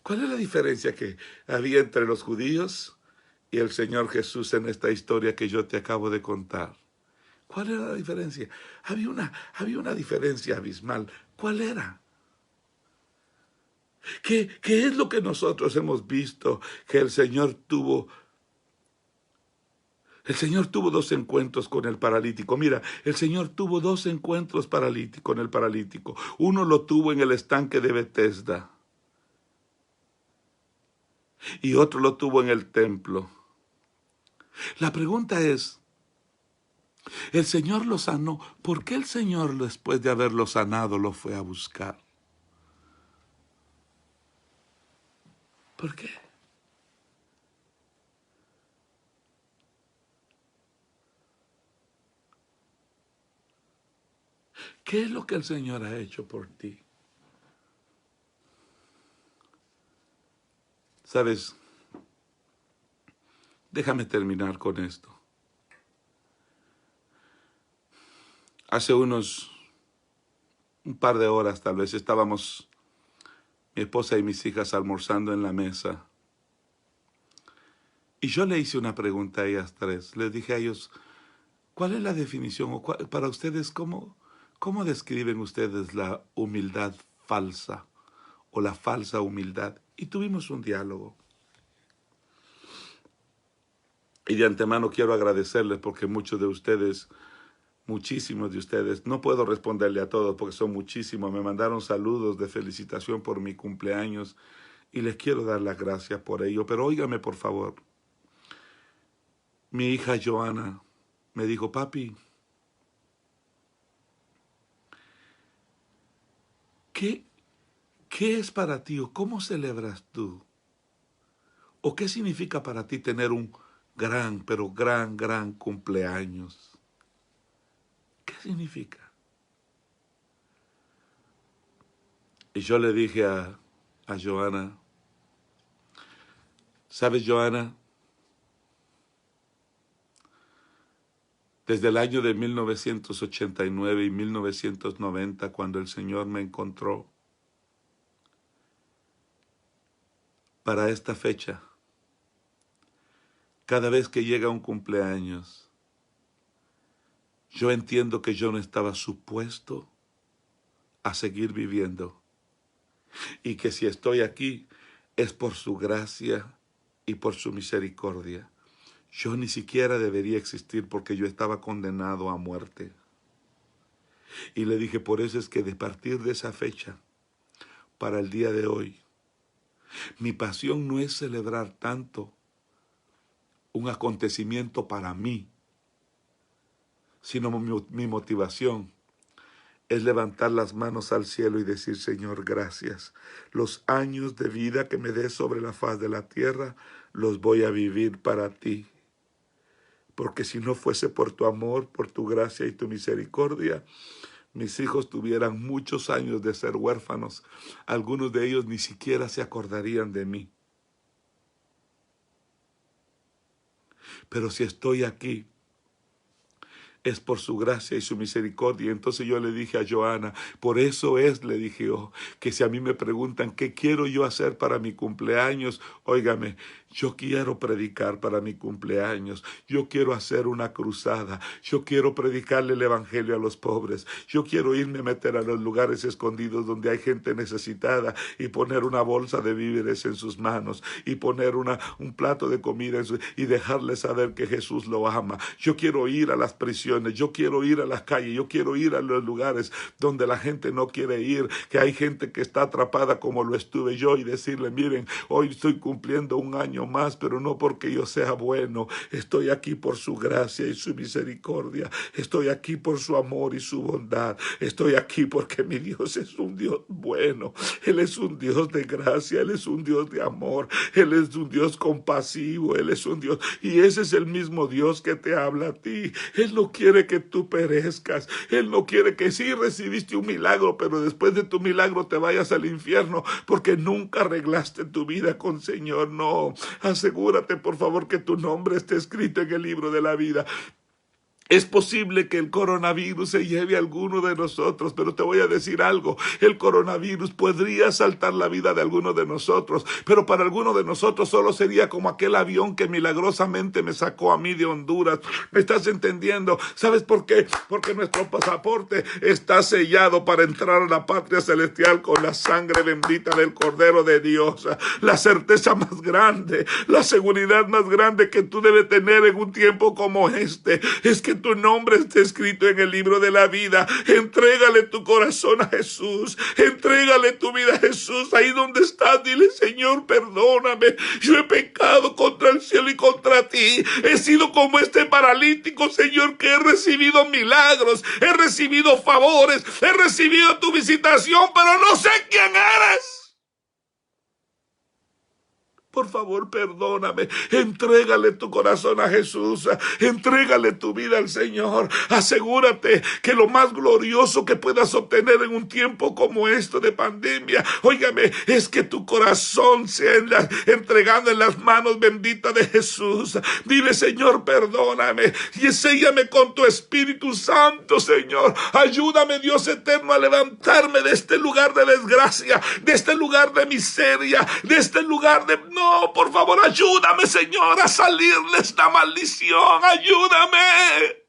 S1: ¿Cuál es la diferencia que había entre los judíos y el Señor Jesús en esta historia que yo te acabo de contar? ¿Cuál era la diferencia? Había una diferencia abismal. ¿Cuál era? ¿Qué es lo que nosotros hemos visto que el Señor tuvo? El Señor tuvo dos encuentros con el paralítico. Mira, el Señor tuvo dos encuentros con el paralítico. Uno lo tuvo en el estanque de Betesda y otro lo tuvo en el templo. La pregunta es, el Señor lo sanó. ¿Por qué el Señor, después de haberlo sanado, lo fue a buscar? ¿Por qué? ¿Qué es lo que el Señor ha hecho por ti? ¿Sabes? Déjame terminar con esto. Hace un par de horas tal vez estábamos mi esposa y mis hijas almorzando en la mesa. Y yo le hice una pregunta a ellas tres. Les dije a ellos, ¿cuál es la definición? O para ustedes, ¿cómo describen ustedes la humildad falsa o la falsa humildad? Y tuvimos un diálogo. Y de antemano quiero agradecerles porque muchísimos de ustedes, no puedo responderle a todos porque son muchísimos, me mandaron saludos de felicitación por mi cumpleaños y les quiero dar las gracias por ello. Pero óigame por favor, mi hija Joana me dijo, papi, ¿qué es para ti o cómo celebras tú? ¿O qué significa para ti tener un gran, pero gran cumpleaños? ¿Qué significa? Y yo le dije a Joana, ¿sabes, Joana? Desde el año de 1989 y 1990, cuando el Señor me encontró, para esta fecha, cada vez que llega un cumpleaños, yo entiendo que yo no estaba supuesto a seguir viviendo y que si estoy aquí es por su gracia y por su misericordia. Yo ni siquiera debería existir porque yo estaba condenado a muerte. Y le dije, por eso es que de partir de esa fecha, para el día de hoy, mi pasión no es celebrar tanto un acontecimiento para mí, sino mi motivación es levantar las manos al cielo y decir, Señor, gracias. Los años de vida que me des sobre la faz de la tierra, los voy a vivir para ti. Porque si no fuese por tu amor, por tu gracia y tu misericordia, mis hijos tuvieran muchos años de ser huérfanos. Algunos de ellos ni siquiera se acordarían de mí. Pero si estoy aquí, es por su gracia y su misericordia. Entonces yo le dije a Joana, por eso le dije yo, que si a mí me preguntan qué quiero yo hacer para mi cumpleaños, óigame, yo quiero predicar para mi cumpleaños, yo quiero hacer una cruzada, yo quiero predicarle el evangelio a los pobres, yo quiero irme a meter a los lugares escondidos donde hay gente necesitada y poner una bolsa de víveres en sus manos y poner un plato de comida y dejarle saber que Jesús lo ama. Yo quiero ir a las prisiones, yo quiero ir a las calles, yo quiero ir a los lugares donde la gente no quiere ir, que hay gente que está atrapada como lo estuve yo y decirle, miren, hoy estoy cumpliendo un año año más, pero no porque yo sea bueno. Estoy aquí por su gracia y su misericordia. Estoy aquí por su amor y su bondad. Estoy aquí porque mi Dios es un Dios bueno. Él es un Dios de gracia, Él es un Dios de amor, Él es un Dios compasivo, Él es un Dios, y ese es el mismo Dios que te habla a ti. Él no quiere que tú perezcas, Él no quiere que sí recibiste un milagro, pero después de tu milagro te vayas al infierno, porque nunca arreglaste tu vida con Señor. No, asegúrate por favor que tu nombre esté escrito en el libro de la vida. Es posible que el coronavirus se lleve a alguno de nosotros, pero te voy a decir algo, el coronavirus podría saltar la vida de alguno de nosotros, pero para alguno de nosotros solo sería como aquel avión que milagrosamente me sacó a mí de Honduras. ¿Me estás entendiendo? ¿Sabes por qué? Porque nuestro pasaporte está sellado para entrar a la patria celestial con la sangre bendita del Cordero de Dios. La certeza más grande, la seguridad más grande que tú debes tener en un tiempo como este, es que tu nombre esté escrito en el libro de la vida. Entrégale tu corazón a Jesús, entrégale tu vida a Jesús. Ahí donde estás, dile: Señor, perdóname, yo he pecado contra el cielo y contra ti. He sido como este paralítico, Señor, que he recibido milagros, he recibido favores, he recibido tu visitación, pero no sé quién eres. Por favor, perdóname. Entrégale tu corazón a Jesús. Entrégale tu vida al Señor. Asegúrate que lo más glorioso que puedas obtener en un tiempo como esto de pandemia, óigame, es que tu corazón sea entregado en las manos benditas de Jesús. Dile: Señor, perdóname y séllame con tu Espíritu Santo, Señor. Ayúdame, Dios eterno, a levantarme de este lugar de desgracia, de este lugar de miseria, de este lugar de... No, por favor, ayúdame, Señor, a salir de esta maldición. Ayúdame.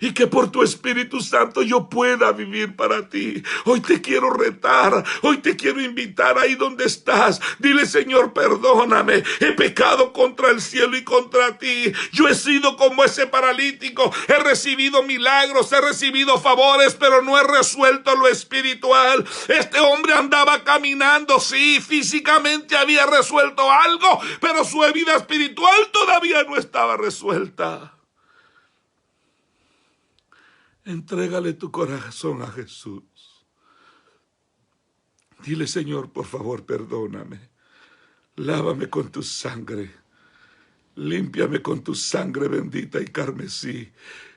S1: Y que por tu Espíritu Santo yo pueda vivir para ti. Hoy te quiero retar, hoy te quiero invitar ahí donde estás. Dile: Señor, perdóname, he pecado contra el cielo y contra ti. Yo he sido como ese paralítico, he recibido milagros, he recibido favores, pero no he resuelto lo espiritual. Este hombre andaba caminando, sí, físicamente había resuelto algo, pero su vida espiritual todavía no estaba resuelta. Entrégale tu corazón a Jesús. Dile: Señor, por favor, perdóname. Lávame con tu sangre. Límpiame con tu sangre bendita y carmesí.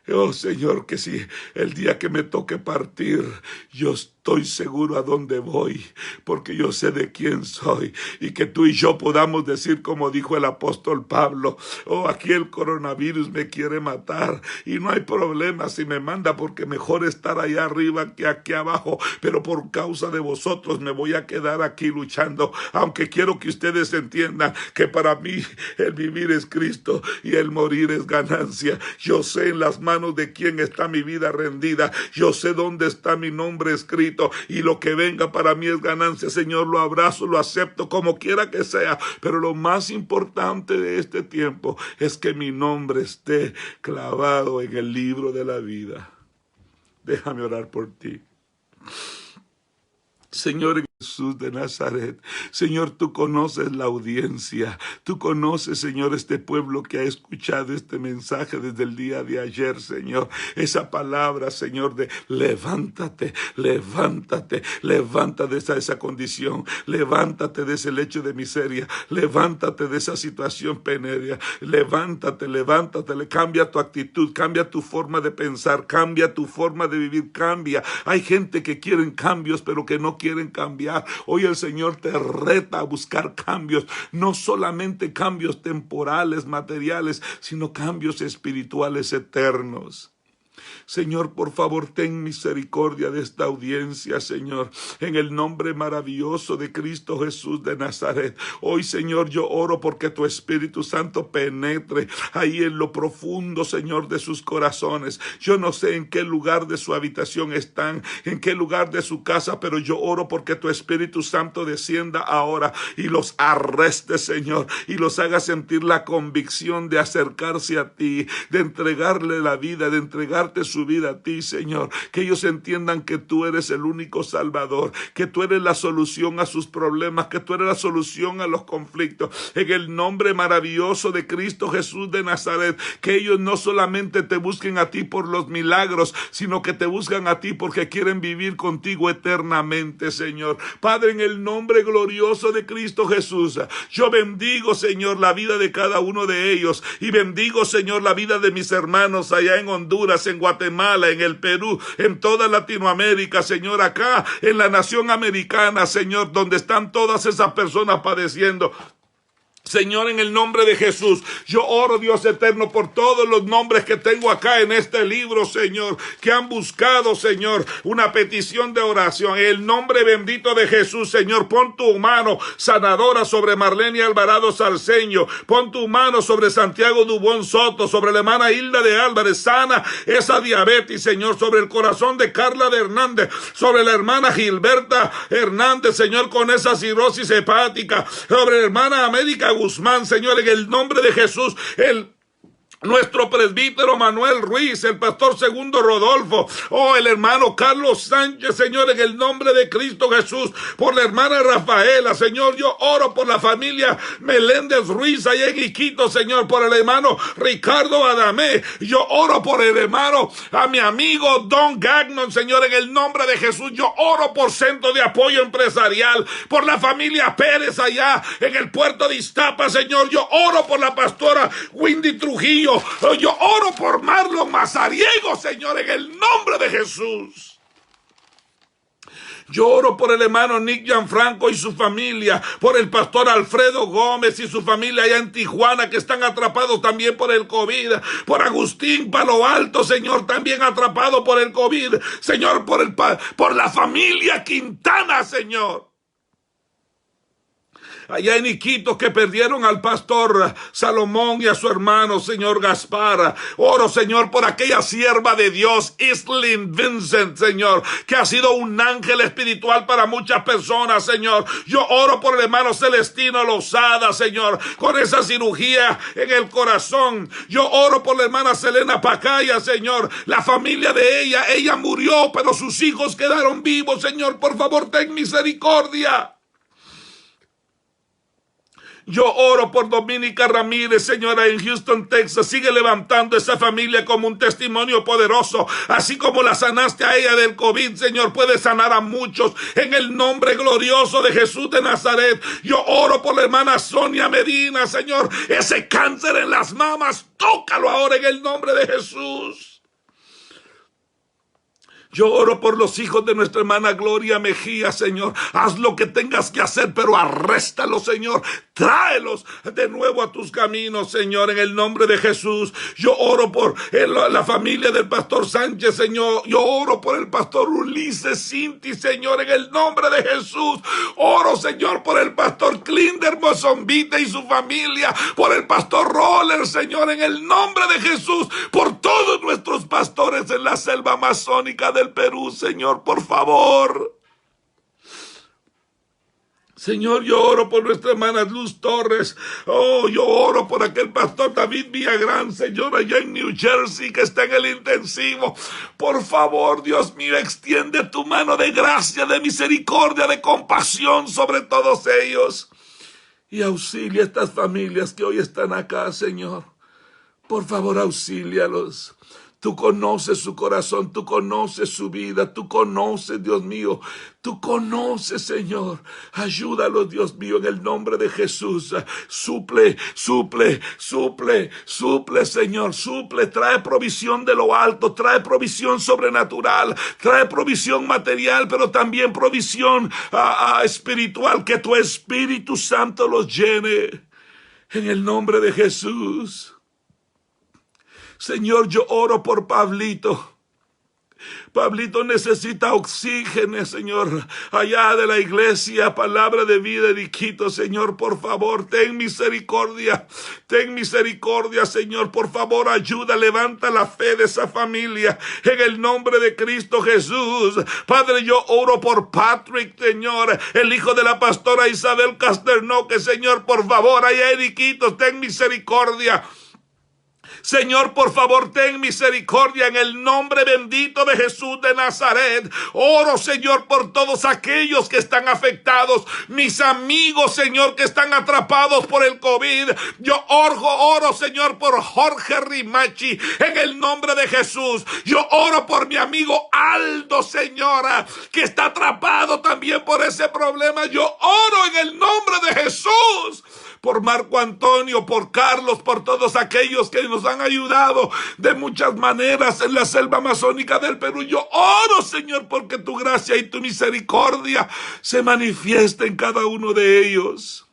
S1: Oh, Señor, que si el día que me toque partir, yo estoy seguro a dónde voy, porque yo sé de quién soy, y que tú y yo podamos decir como dijo el apóstol Pablo: oh, aquí el coronavirus me quiere matar, y no hay problema si me manda, porque mejor estar allá arriba que aquí abajo, pero por causa de vosotros me voy a quedar aquí luchando, aunque quiero que ustedes entiendan que para mí el vivir es Cristo y el morir es ganancia. Yo sé en las manos de quién está mi vida rendida, yo sé dónde está mi nombre escrito, y lo que venga para mí es ganancia. Señor, lo abrazo, lo acepto como quiera que sea, pero lo más importante de este tiempo es que mi nombre esté clavado en el libro de la vida. Déjame orar por ti. Señor Jesús de Nazaret, Señor, tú conoces la audiencia, tú conoces, Señor, este pueblo que ha escuchado este mensaje desde el día de ayer, Señor, esa palabra, Señor, de levántate, levántate, levántate de esa condición, levántate de ese lecho de miseria, levántate de esa situación penaria, levántate, levántate, cambia tu actitud, cambia tu forma de pensar, cambia tu forma de vivir, cambia. Hay gente que quieren cambios, pero que no quieren cambiar. Hoy el Señor te reta a buscar cambios, no solamente cambios temporales, materiales, sino cambios espirituales eternos. Señor, por favor, ten misericordia de esta audiencia, Señor, en el nombre maravilloso de Cristo Jesús de Nazaret. Hoy, Señor, yo oro porque tu Espíritu Santo penetre ahí en lo profundo, Señor, de sus corazones. Yo no sé en qué lugar de su habitación están, en qué lugar de su casa, pero yo oro porque tu Espíritu Santo descienda ahora y los arreste, Señor, y los haga sentir la convicción de acercarse a ti, de entregarle la vida, de entregarle entregarte su vida a ti, Señor. Que ellos entiendan que tú eres el único Salvador, que tú eres la solución a sus problemas, que tú eres la solución a los conflictos. En el nombre maravilloso de Cristo Jesús de Nazaret, que ellos no solamente te busquen a ti por los milagros, sino que te buscan a ti porque quieren vivir contigo eternamente, Señor. Padre, en el nombre glorioso de Cristo Jesús, yo bendigo, Señor, la vida de cada uno de ellos, y bendigo, Señor, la vida de mis hermanos allá en Honduras, en Guatemala, en el Perú, en toda Latinoamérica, Señor, acá en la nación americana, Señor, donde están todas esas personas padeciendo. Señor, en el nombre de Jesús, yo oro, Dios eterno, por todos los nombres que tengo acá en este libro, Señor, que han buscado, Señor, una petición de oración. En el nombre bendito de Jesús, Señor, pon tu mano sanadora sobre Marlene Alvarado Salceño, pon tu mano sobre Santiago Dubón Soto, sobre la hermana Hilda de Álvarez, sana esa diabetes, Señor, sobre el corazón de Carla de Hernández, sobre la hermana Gilberta Hernández, Señor, con esa cirrosis hepática, sobre la hermana América Guzmán, Señor, en el nombre de Jesús, nuestro presbítero Manuel Ruiz, el pastor Segundo Rodolfo, el hermano Carlos Sánchez, Señor, en el nombre de Cristo Jesús, por la hermana Rafaela, Señor, yo oro por la familia Meléndez Ruiz allá en Iquitos, Señor, por el hermano Ricardo Adamé, yo oro por el hermano, a mi amigo Don Gagnon, Señor, en el nombre de Jesús, yo oro por Centro de Apoyo Empresarial, por la familia Pérez allá en el puerto de Iztapa, Señor, yo oro por la pastora Windy Trujillo, yo oro por Marlon Mazariego, Señor, en el nombre de Jesús. Yo oro por el hermano Nick Gianfranco y su familia, por el pastor Alfredo Gómez y su familia allá en Tijuana, que están atrapados también por el COVID, por Agustín Palo Alto, Señor, también atrapado por el COVID, Señor, por la familia Quintana, Señor. Allá en Iquitos, que perdieron al pastor Salomón y a su hermano, Señor Gaspar. Oro, Señor, por aquella sierva de Dios, Islyn Vincent, Señor, que ha sido un ángel espiritual para muchas personas, Señor. Yo oro por el hermano Celestino Lozada, Señor, con esa cirugía en el corazón. Yo oro por la hermana Selena Pacaya, Señor, la familia de ella murió, pero sus hijos quedaron vivos, Señor. Por favor, ten misericordia. Yo oro por Dominica Ramírez, señora, en Houston, Texas. Sigue levantando esa familia como un testimonio poderoso. Así como la sanaste a ella del COVID, Señor, puede sanar a muchos en el nombre glorioso de Jesús de Nazaret. Yo oro por la hermana Sonia Medina, Señor. Ese cáncer en las mamas, tócalo ahora en el nombre de Jesús. Yo oro por los hijos de nuestra hermana Gloria Mejía, Señor. Haz lo que tengas que hacer, pero arréstalos, Señor. Tráelos de nuevo a tus caminos, Señor, en el nombre de Jesús. Yo oro por la familia del pastor Sánchez, Señor. Yo oro por el pastor Ulises Cinti, Señor, en el nombre de Jesús. Oro, Señor, por el pastor Clinder Mozombite y su familia. Por el pastor Roller, Señor, en el nombre de Jesús. Por todos nuestros pastores en la selva amazónica del Perú, Señor, por favor. Señor, yo oro por nuestra hermana Luz Torres. Yo oro por aquel pastor David Villagrán, Señor, allá en New Jersey, que está en el intensivo. Por favor, Dios mío, extiende tu mano de gracia, de misericordia, de compasión sobre todos ellos. Y auxilia a estas familias que hoy están acá, Señor. Por favor, auxílialos. Tú conoces su corazón, tú conoces su vida, tú conoces, Dios mío, tú conoces, Señor. Ayúdalos, Dios mío, en el nombre de Jesús. Suple, Señor, suple. Trae provisión de lo alto, trae provisión sobrenatural, trae provisión material, pero también provisión espiritual. Que tu Espíritu Santo los llene, en el nombre de Jesús. Señor, yo oro por Pablito. Pablito necesita oxígeno, Señor, allá de la iglesia Palabra de Vida de Iquitos, Señor, por favor, ten misericordia, Señor, por favor, ayuda, levanta la fe de esa familia, en el nombre de Cristo Jesús. Padre, yo oro por Patrick, Señor, el hijo de la pastora Isabel Casternoque, Señor, por favor, allá en Iquitos, ten misericordia. Señor, por favor, ten misericordia en el nombre bendito de Jesús de Nazaret. Oro, Señor, por todos aquellos que están afectados, mis amigos, Señor, que están atrapados por el COVID. Yo oro, Señor, por Jorge Rimachi, en el nombre de Jesús. Yo oro por mi amigo Aldo, Señora, que está atrapado también por ese problema. Yo oro en el nombre de Jesús por Marco Antonio, por Carlos, por todos aquellos que nos han ayudado de muchas maneras en la selva amazónica del Perú. Yo oro, Señor, porque tu gracia y tu misericordia se manifiesta en cada uno de ellos.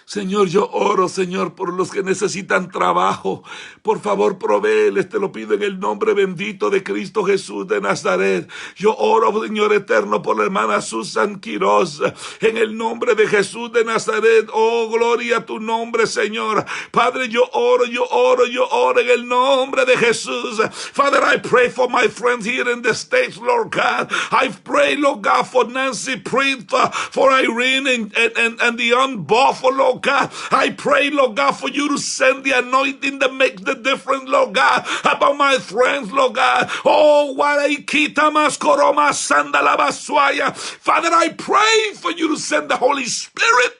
S1: Señor, yo oro, Señor, por los que necesitan trabajo. Por favor, provéeles, te lo pido en el nombre bendito de Cristo Jesús de Nazaret. Yo oro, Señor eterno, por la hermana Susan Quiroz, en el nombre de Jesús de Nazaret. Oh, gloria a tu nombre, Señor. Padre, yo oro en el nombre de Jesús. Father, I pray for my friends here in the States, Lord God. I pray, Lord God, for Nancy Priest, for Irene and the unbuffalo, Lord God. I pray, Lord God, for you to send the anointing that makes the difference, Lord God, about my friends, Lord God. Oh, Father, I pray for you to send the Holy Spirit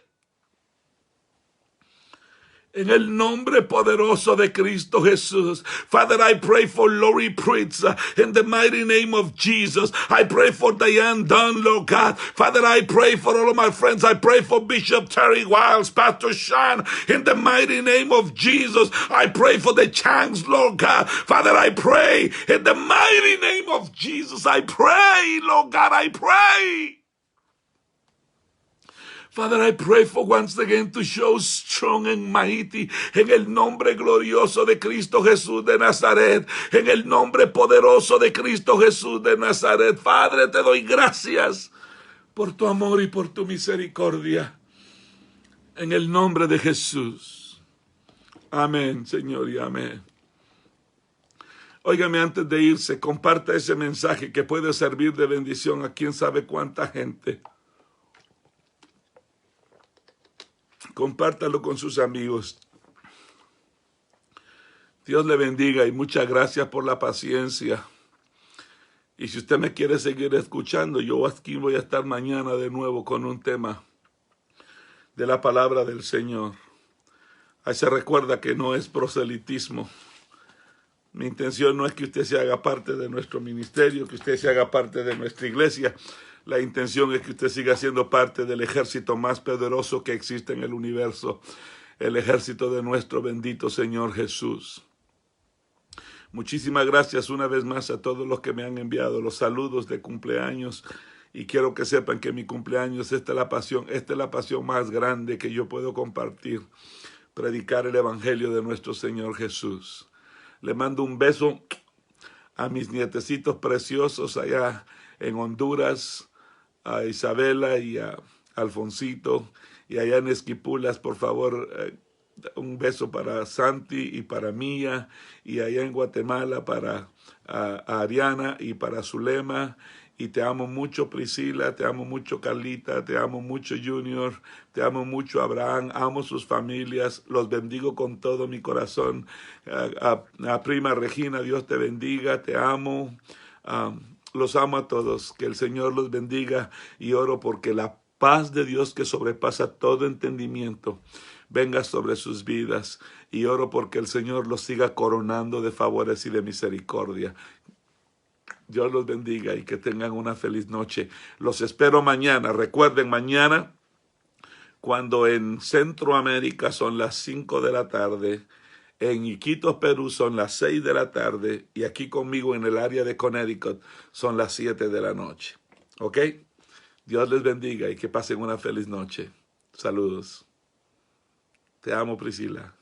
S1: en el nombre poderoso de Cristo Jesús. Father, I pray for Lori Pritz in the mighty name of Jesus. I pray for Diane Dunn, Lord God. Father, I pray for all of my friends. I pray for Bishop Terry Wiles, Pastor Sean, in the mighty name of Jesus. I pray for the Changs, Lord God. Father, I pray in the mighty name of Jesus. I pray, Lord God, I pray. Father, I pray for once again to show strong and mighty en el nombre glorioso de Cristo Jesús de Nazaret, en el nombre poderoso de Cristo Jesús de Nazaret. Padre, te doy gracias por tu amor y por tu misericordia, en el nombre de Jesús. Amén, Señor, y amén. Óigame, antes de irse, comparta ese mensaje que puede servir de bendición a quién sabe cuánta gente. Compártalo con sus amigos. Dios le bendiga y muchas gracias por la paciencia. Y si usted me quiere seguir escuchando, yo aquí voy a estar mañana de nuevo con un tema de la palabra del Señor. Ahí se recuerda que no es proselitismo. Mi intención no es que usted se haga parte de nuestro ministerio, que usted se haga parte de nuestra iglesia. La intención es que usted siga siendo parte del ejército más poderoso que existe en el universo, el ejército de nuestro bendito Señor Jesús. Muchísimas gracias una vez más a todos los que me han enviado los saludos de cumpleaños. Y quiero que sepan que mi cumpleaños, esta es la pasión más grande que yo puedo compartir, predicar el evangelio de nuestro Señor Jesús. Le mando un beso a mis nietecitos preciosos allá en Honduras, a Isabela y a Alfonsito, y allá en Esquipulas, por favor, un beso para Santi y para Mía, y allá en Guatemala para a Ariana y para Zulema. Y te amo mucho, Priscila, te amo mucho, Carlita, te amo mucho, Junior, te amo mucho, Abraham, amo sus familias, los bendigo con todo mi corazón. A prima Regina, Dios te bendiga, te amo. Los amo a todos, que el Señor los bendiga y oro porque la paz de Dios que sobrepasa todo entendimiento venga sobre sus vidas y oro porque el Señor los siga coronando de favores y de misericordia. Dios los bendiga y que tengan una feliz noche. Los espero mañana. Recuerden, mañana, cuando en Centroamérica son las 5 de la tarde, en Iquitos, Perú, son las 6 de la tarde y aquí conmigo en el área de Connecticut son las 7 de la noche. ¿Ok? Dios les bendiga y que pasen una feliz noche. Saludos. Te amo, Priscila.